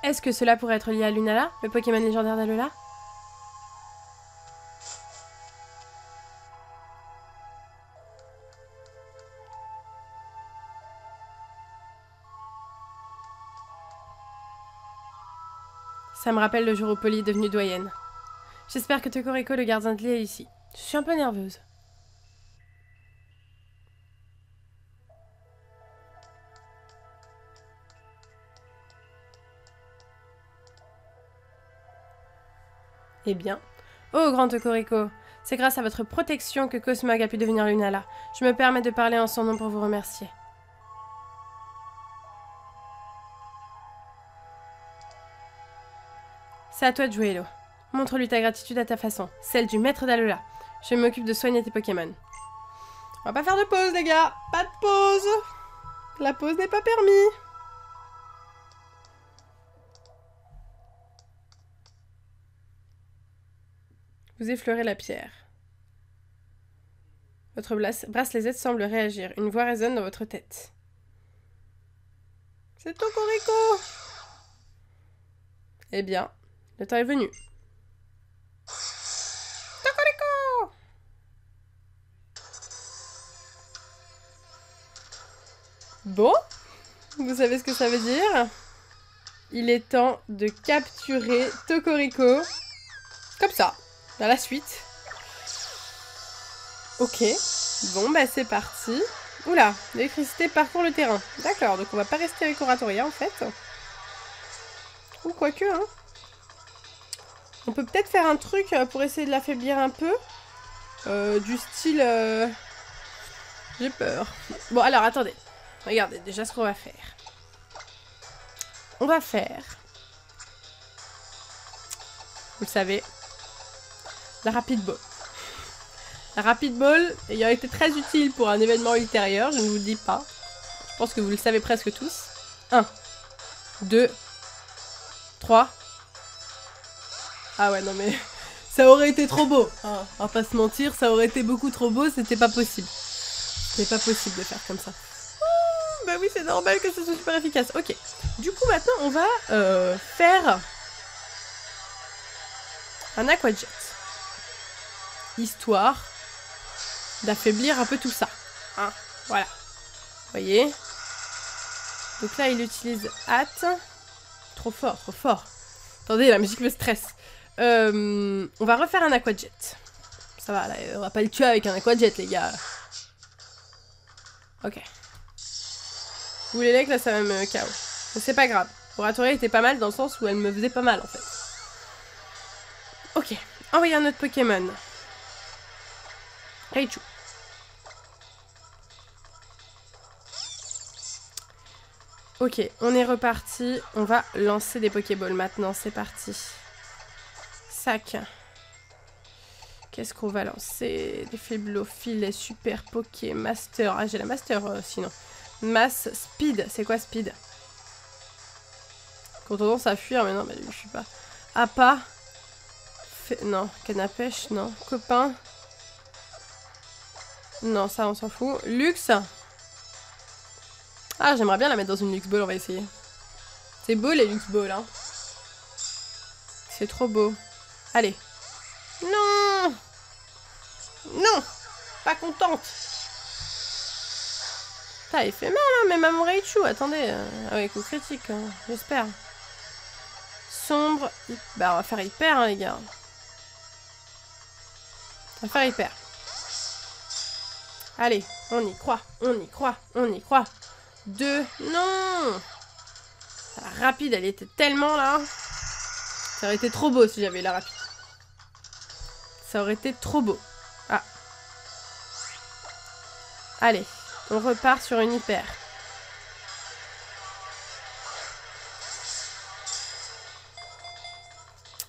Est-ce que cela pourrait être lié à Lunala, le Pokémon légendaire d'Alola? Ça me rappelle le jour où Polly est devenue doyenne. J'espère que Tokoriko, le gardien de l'île, est ici. Je suis un peu nerveuse. Eh bien. Oh, grand Tokoriko, c'est grâce à votre protection que Cosmog a pu devenir Lunala. Je me permets de parler en son nom pour vous remercier. C'est à toi de jouer, Hello. Montre-lui ta gratitude à ta façon, celle du maître d'Alola. Je m'occupe de soigner tes Pokémon. On va pas faire de pause, les gars. Pas de pause. La pause n'est pas permise. Vous effleurez la pierre. Votre bracelet semble réagir. Une voix résonne dans votre tête. C'est Tokoriko. Eh bien, le temps est venu. Tokoriko. Bon, vous savez ce que ça veut dire? Il est temps de capturer Tokoriko. Comme ça, dans la suite. Ok, bon bah c'est parti. Oula, l'électricité parcourt le terrain. D'accord, donc on va pas rester avec Oratoria en fait. Ou quoique, hein. On peut peut-être faire un truc pour essayer de l'affaiblir un peu. Du style... J'ai peur. Bon alors attendez. Regardez déjà ce qu'on va faire. On va faire... Vous le savez. La Rapid Ball. La Rapid Ball ayant été très utile pour un événement ultérieur, je ne vous le dis pas. Je pense que vous le savez presque tous. 1, 2, 3. Ah ouais, non mais... Ça aurait été trop beau. Hein. On va pas se mentir, ça aurait été beaucoup trop beau, c'était pas possible. C'était pas possible de faire comme ça. Ouh, bah oui, c'est normal que ce soit super efficace. Ok. Du coup, maintenant, on va faire un Aquajet. Histoire d'affaiblir un peu tout ça. Hein, voilà. Vous voyez? Donc là, il utilise hâte. Trop fort, trop fort. Attendez, la musique me stresse. On va refaire un Aquajet. Ça va, là, on va pas le tuer avec un Aquajet, les gars. Ok. Vous voulez que là, ça va me KO. Mais c'est pas grave. Oratoria était pas mal dans le sens où elle me faisait pas mal, en fait. Ok. Envoyer un autre Pokémon. Raichu. Ok, on est reparti. On va lancer des Pokéballs maintenant. C'est parti. Sac. Qu'est-ce qu'on va lancer? Des Faiblophile, les Super Poké, Master. Ah, j'ai la Master sinon. Mass, Speed. C'est quoi Speed? Qu'on tendance à fuir, mais non, mais je suis pas. Appa. Non. Canne à pêche, non. Copain. Non, ça, on s'en fout. Luxe. Ah, j'aimerais bien la mettre dans une Luxe Ball, on va essayer. C'est beau, les Luxe Balls, hein. C'est trop beau. Allez. Non! Non! Pas contente! Putain, il fait mal, hein, même à mon Raichu. Attendez. Ah ouais, coup critique, hein, j'espère. Sombre. Bah, on va faire hyper, hein, les gars. On va faire hyper. Allez, on y croit, on y croit, on y croit. 2. Non! La rapide, elle était tellement là. Ça aurait été trop beau si j'avais la rapide. Ça aurait été trop beau. Ah. Allez, on repart sur une hyper.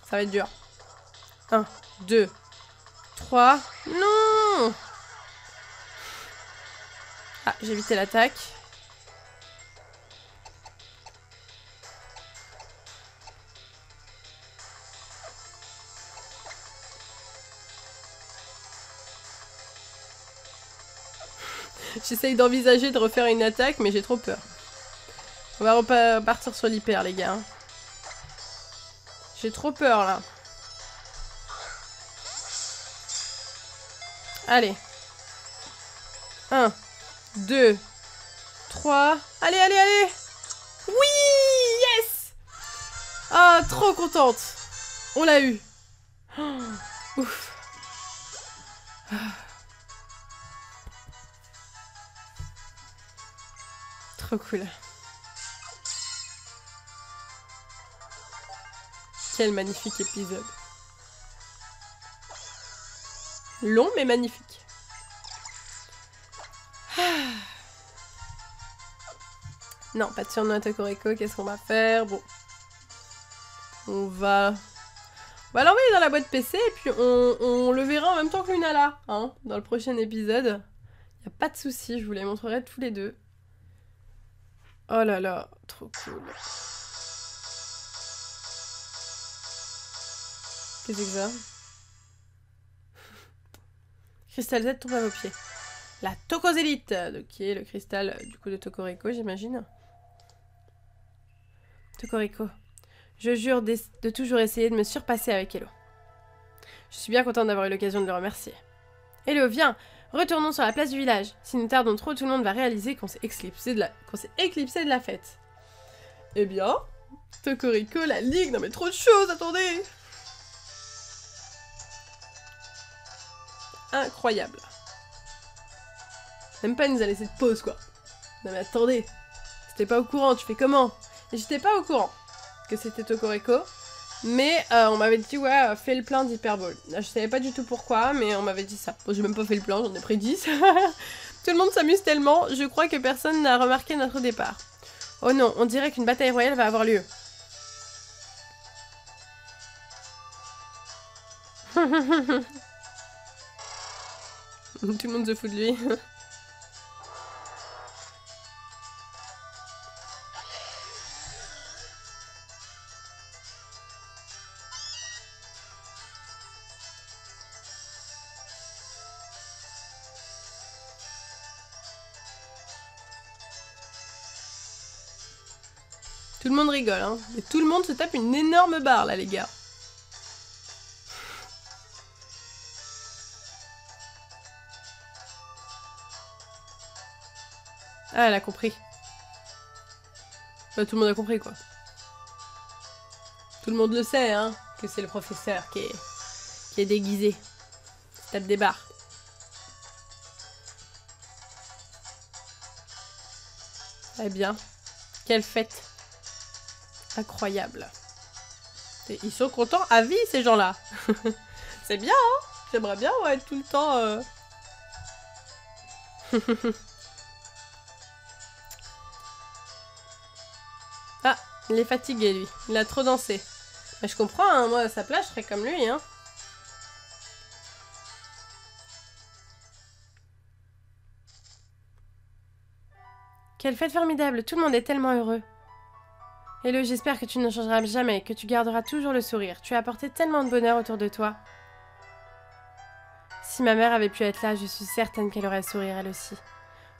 Ça va être dur. 1, 2, 3. Non! Ah, j'ai évité l'attaque. J'essaye d'envisager de refaire une attaque, mais j'ai trop peur. On va repartir sur l'hyper, les gars. J'ai trop peur, là. Allez. 1, 2, 3. Allez, allez, allez! Oui! Yes! Ah, trop contente! On l'a eu. Oh, ouf. Ah. Trop cool. Quel magnifique épisode. Long mais magnifique. Non, pas de surnom à Tokoriko, qu'est-ce qu'on va faire? Bon. On va l'envoyer dans la boîte PC et puis on le verra en même temps que Lunala, hein, dans le prochain épisode. Y a pas de souci, je vous les montrerai tous les deux. Oh là là, trop cool. Qu'est-ce que c'est que ça? Cristal Z tombe à vos pieds. La Tokozélite, qui est le cristal du coup de Tokoriko, j'imagine. Tokoriko, je jure de toujours essayer de me surpasser avec Hello. Je suis bien contente d'avoir eu l'occasion de le remercier. Hello, viens, Retournons sur la place du village. Si nous tardons trop, tout le monde va réaliser qu'on s'est éclipsé de la fête. Eh bien, Cocorico, la ligue, non mais trop de choses, attendez! Incroyable. Même pas, il nous a laissé de pause, quoi. Non mais attendez, c'était pas au courant, tu fais comment? Et j'étais pas au courant que c'était Cocorico, mais on m'avait dit, ouais, fais le plein d'Hyperball. Je savais pas du tout pourquoi, mais on m'avait dit ça. Bon, j'ai même pas fait le plein, j'en ai pris 10. Tout le monde s'amuse tellement, je crois que personne n'a remarqué notre départ. Oh non, on dirait qu'une bataille royale va avoir lieu. Tout le monde se fout de lui. Tout le monde rigole, hein. Et tout le monde se tape une énorme barre, là, les gars. Ah, elle a compris. Bah, tout le monde a compris, quoi. Tout le monde le sait, hein, que c'est le professeur qui est déguisé. Il se tape des barres. Eh bien, quelle fête. Incroyable. Et ils sont contents à vie, ces gens-là. C'est bien, hein. J'aimerais bien ouais, être tout le temps... Ah, il est fatigué, lui. Il a trop dansé. Mais je comprends, hein. Moi, à sa place, je serais comme lui, hein. Quelle fête formidable. Tout le monde est tellement heureux. Hello, j'espère que tu ne changeras jamais, que tu garderas toujours le sourire. Tu as apporté tellement de bonheur autour de toi. Si ma mère avait pu être là, je suis certaine qu'elle aurait sourire elle aussi.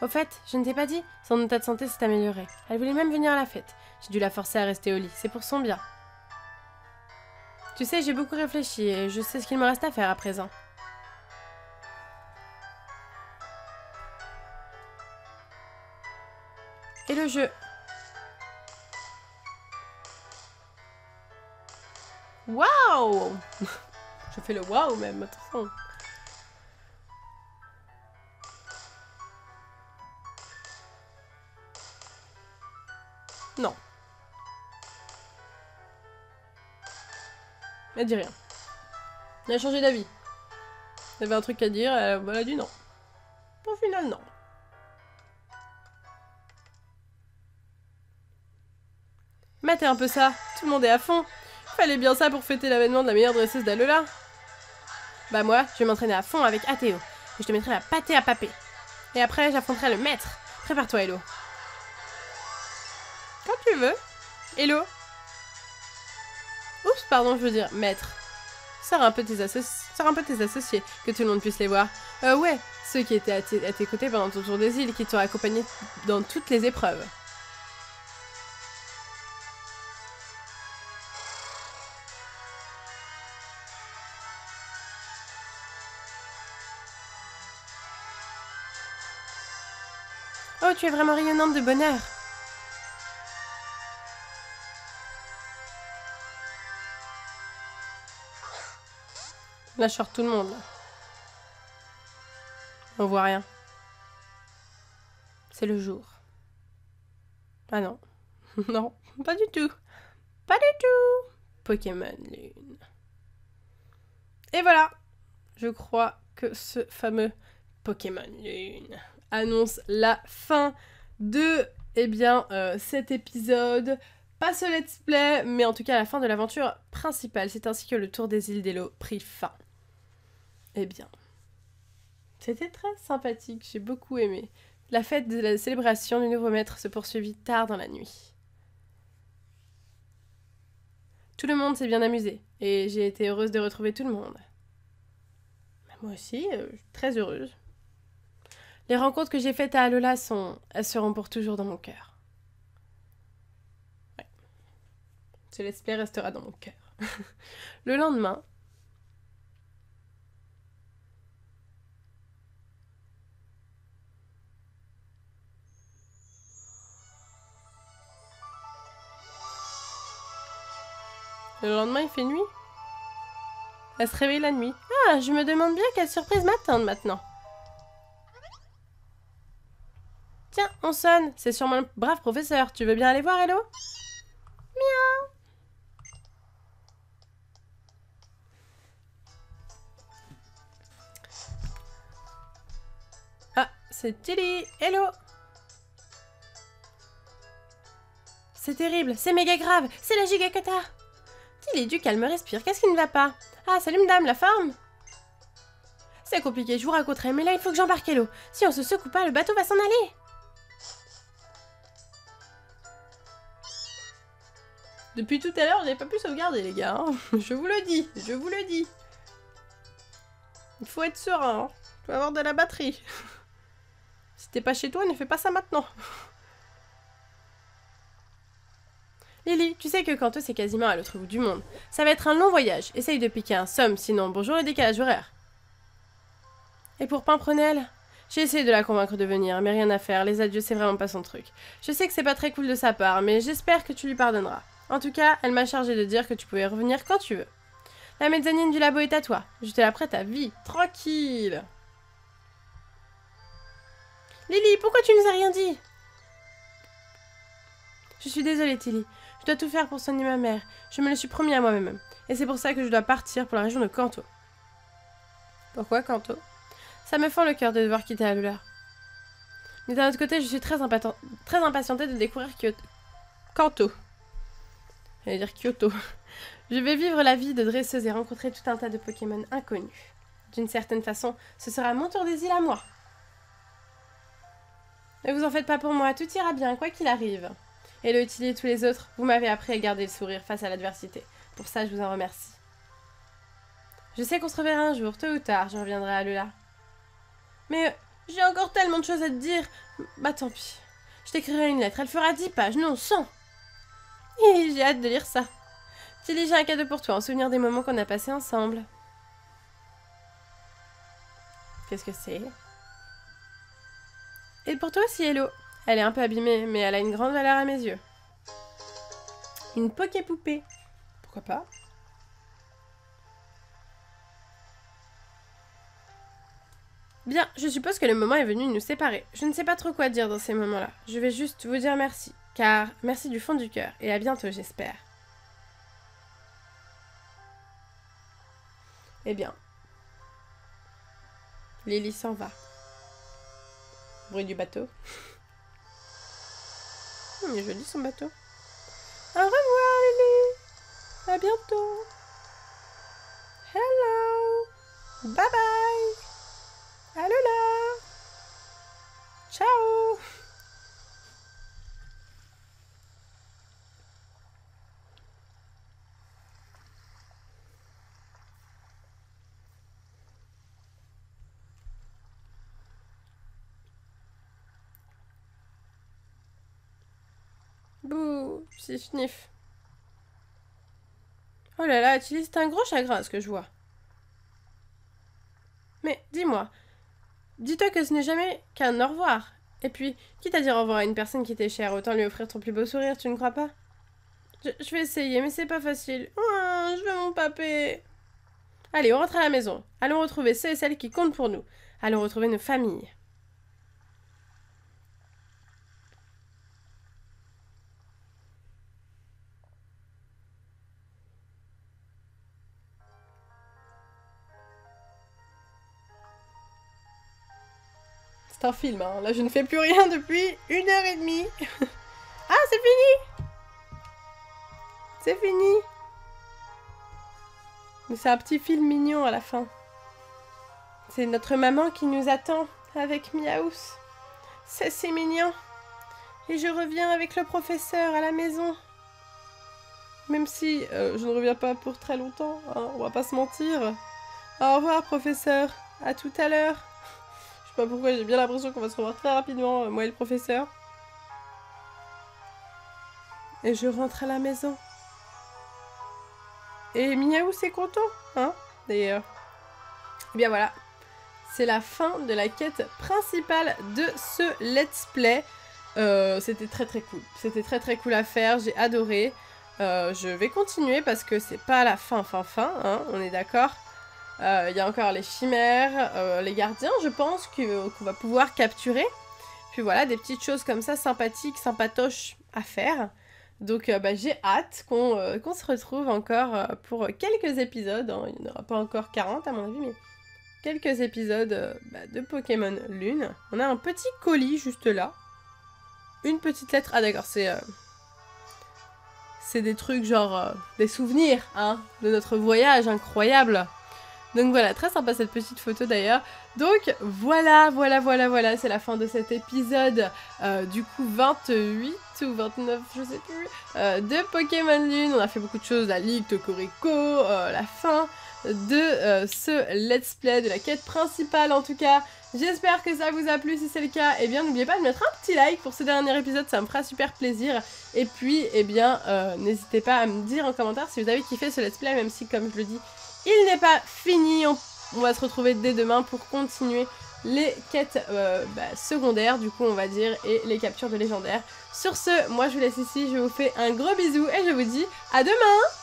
Au fait, je ne t'ai pas dit, son état de santé s'est amélioré. Elle voulait même venir à la fête. J'ai dû la forcer à rester au lit, c'est pour son bien. Tu sais, j'ai beaucoup réfléchi et je sais ce qu'il me reste à faire à présent. Et le jeu. Waouh! Je fais le waouh même, attention. Non. Elle dit rien. Elle a changé d'avis. Elle avait un truc à dire, elle a dit non. Au final, non. Mettez un peu ça, tout le monde est à fond. Fallait bien ça pour fêter l'avènement de la meilleure dresseuse d'Alola. Bah moi, je vais m'entraîner à fond avec Athéo. Et je te mettrai la pâtée à paper. Et après, j'affronterai le maître. Prépare-toi, Hello. Quand tu veux. Hello. Oups, pardon, je veux dire maître. Sors un peu tes associés, que tout le monde puisse les voir. Ouais, ceux qui étaient à tes côtés pendant ton tour des îles, qui t'ont accompagné dans toutes les épreuves. Oh, tu es vraiment rayonnante de bonheur. Là, je sors tout le monde. Là. On voit rien. C'est le jour. Ah non. Non, pas du tout. Pas du tout. Pokémon Lune. Et voilà. Je crois que ce fameux Pokémon Lune annonce la fin de cet épisode. Pas ce let's play, mais en tout cas la fin de l'aventure principale. C'est ainsi que le tour des îles d'Elo prit fin. Eh bien, c'était très sympathique, j'ai beaucoup aimé. La fête de la célébration du nouveau maître se poursuivit tard dans la nuit. Tout le monde s'est bien amusé, et j'ai été heureuse de retrouver tout le monde. Moi aussi, je suis très heureuse. Les rencontres que j'ai faites à Alola elles seront pour toujours dans mon cœur. Ouais. Ce let's play restera dans mon cœur. Le lendemain, Le lendemain, il fait nuit. Elle se réveille la nuit. Ah, je me demande bien quelle surprise m'attend maintenant. Tiens, on sonne. C'est sûrement le brave professeur. Tu veux bien aller voir, Hello? Miaou. Ah, c'est Tilly. Hello. C'est terrible, c'est méga grave, c'est la gigakata. Tilly, du calme, respire, qu'est-ce qui ne va pas? Ah, salut madame, la forme? C'est compliqué, je vous raconterai, mais là il faut que j'embarque Hello. Si on se secoue pas, le bateau va s'en aller. Depuis tout à l'heure, je n'ai pas pu sauvegarder les gars. Hein. Je vous le dis, je vous le dis. Il faut être serein, hein. Il faut avoir de la batterie. Si t'es pas chez toi, ne fais pas ça maintenant. Lily, tu sais que Kanto c'est quasiment à l'autre bout du monde. Ça va être un long voyage. Essaye de piquer un somme, sinon bonjour le décalage horaire. Et pour Pimprenelle, j'ai essayé de la convaincre de venir, mais rien à faire. Les adieux, c'est vraiment pas son truc. Je sais que c'est pas très cool de sa part, mais j'espère que tu lui pardonneras. En tout cas, elle m'a chargé de dire que tu pouvais revenir quand tu veux. La mezzanine du labo est à toi. Je te la prête à vie. Tranquille. Lily, pourquoi tu nous as rien dit? Je suis désolée, Tilly. Je dois tout faire pour soigner ma mère. Je me le suis promis à moi-même. Et c'est pour ça que je dois partir pour la région de Kanto. Pourquoi Kanto? Ça me fend le cœur de devoir quitter Alula. Mais d'un autre côté, je suis très impatientée de découvrir Kanto. J'allais dire Kyoto. Je vais vivre la vie de dresseuse et rencontrer tout un tas de Pokémon inconnus. D'une certaine façon, ce sera mon tour des îles à moi. Ne vous en faites pas pour moi, tout ira bien, quoi qu'il arrive. Et le Tilly et tous les autres, vous m'avez appris à garder le sourire face à l'adversité. Pour ça, je vous en remercie. Je sais qu'on se reverra un jour, tôt ou tard, je reviendrai à Alula. Mais j'ai encore tellement de choses à te dire. Bah tant pis. Je t'écrirai une lettre, elle fera 10 pages, non 100. Et j'ai hâte de lire ça. Tilly, j'ai un cadeau pour toi, en souvenir des moments qu'on a passés ensemble. Qu'est-ce que c'est? Et pour toi aussi, Hello. Elle est un peu abîmée, mais elle a une grande valeur à mes yeux. Une Poké-poupée. Pourquoi pas? Bien, je suppose que le moment est venu de nous séparer. Je ne sais pas trop quoi dire dans ces moments-là. Je vais juste vous dire merci. Car merci du fond du cœur. Et à bientôt, j'espère. Eh bien. Lily s'en va. Bruit du bateau. Il est joli son bateau. Au revoir Lily. À bientôt. Hello. Bye bye. Alula. Ciao. Bouh, sniff. Oh là là, Tilly, c'est un gros chagrin ce que je vois. Mais dis-moi, dis-toi que ce n'est jamais qu'un au revoir. Et puis, quitte à dire au revoir à une personne qui t'est chère, autant lui offrir ton plus beau sourire, tu ne crois pas? Je vais essayer, mais c'est pas facile. Oh, je veux mon papé. Allez, on rentre à la maison. Allons retrouver ceux et celles qui comptent pour nous. Allons retrouver nos familles. C'est un film, hein. Là je ne fais plus rien depuis 1h30. Ah, c'est fini. C'est fini. Mais c'est un petit film mignon à la fin. C'est notre maman qui nous attend avec Miaous. C'est si mignon. Et je reviens avec le professeur à la maison. Même si je ne reviens pas pour très longtemps, hein, on va pas se mentir. Au revoir professeur, à tout à l'heure. Je sais pas pourquoi, j'ai bien l'impression qu'on va se revoir très rapidement, moi et le professeur. Et je rentre à la maison. Et Miaou c'est content, hein, d'ailleurs. Et bien voilà, c'est la fin de la quête principale de ce let's play. C'était très très cool. C'était très très cool à faire, j'ai adoré. je vais continuer parce que c'est pas la fin, hein, on est d'accord. Il y a encore les chimères, les gardiens, je pense, qu'on va pouvoir capturer. Puis voilà, des petites choses comme ça, sympathiques, sympatoches à faire. Donc j'ai hâte qu'on se retrouve encore pour quelques épisodes. Hein. Il n'y en aura pas encore 40 à mon avis, mais quelques épisodes de Pokémon Lune. On a un petit colis juste là. Une petite lettre. Ah d'accord, c'est des trucs genre des souvenirs hein, de notre voyage incroyable. Donc voilà, très sympa cette petite photo d'ailleurs. Donc voilà, c'est la fin de cet épisode, du coup 28 ou 29, je sais plus, de Pokémon Lune. On a fait beaucoup de choses, la Ligue, Cocorico, la fin de ce let's play, de la quête principale en tout cas. J'espère que ça vous a plu, si c'est le cas, eh bien n'oubliez pas de mettre un petit like pour ce dernier épisode, ça me fera super plaisir. Et puis, eh bien, n'hésitez pas à me dire en commentaire si vous avez kiffé ce let's play, même si, comme je le dis, il n'est pas fini. On va se retrouver dès demain pour continuer les quêtes secondaires, du coup, on va dire, et les captures de légendaires. Sur ce, moi je vous laisse ici, je vous fais un gros bisou et je vous dis à demain!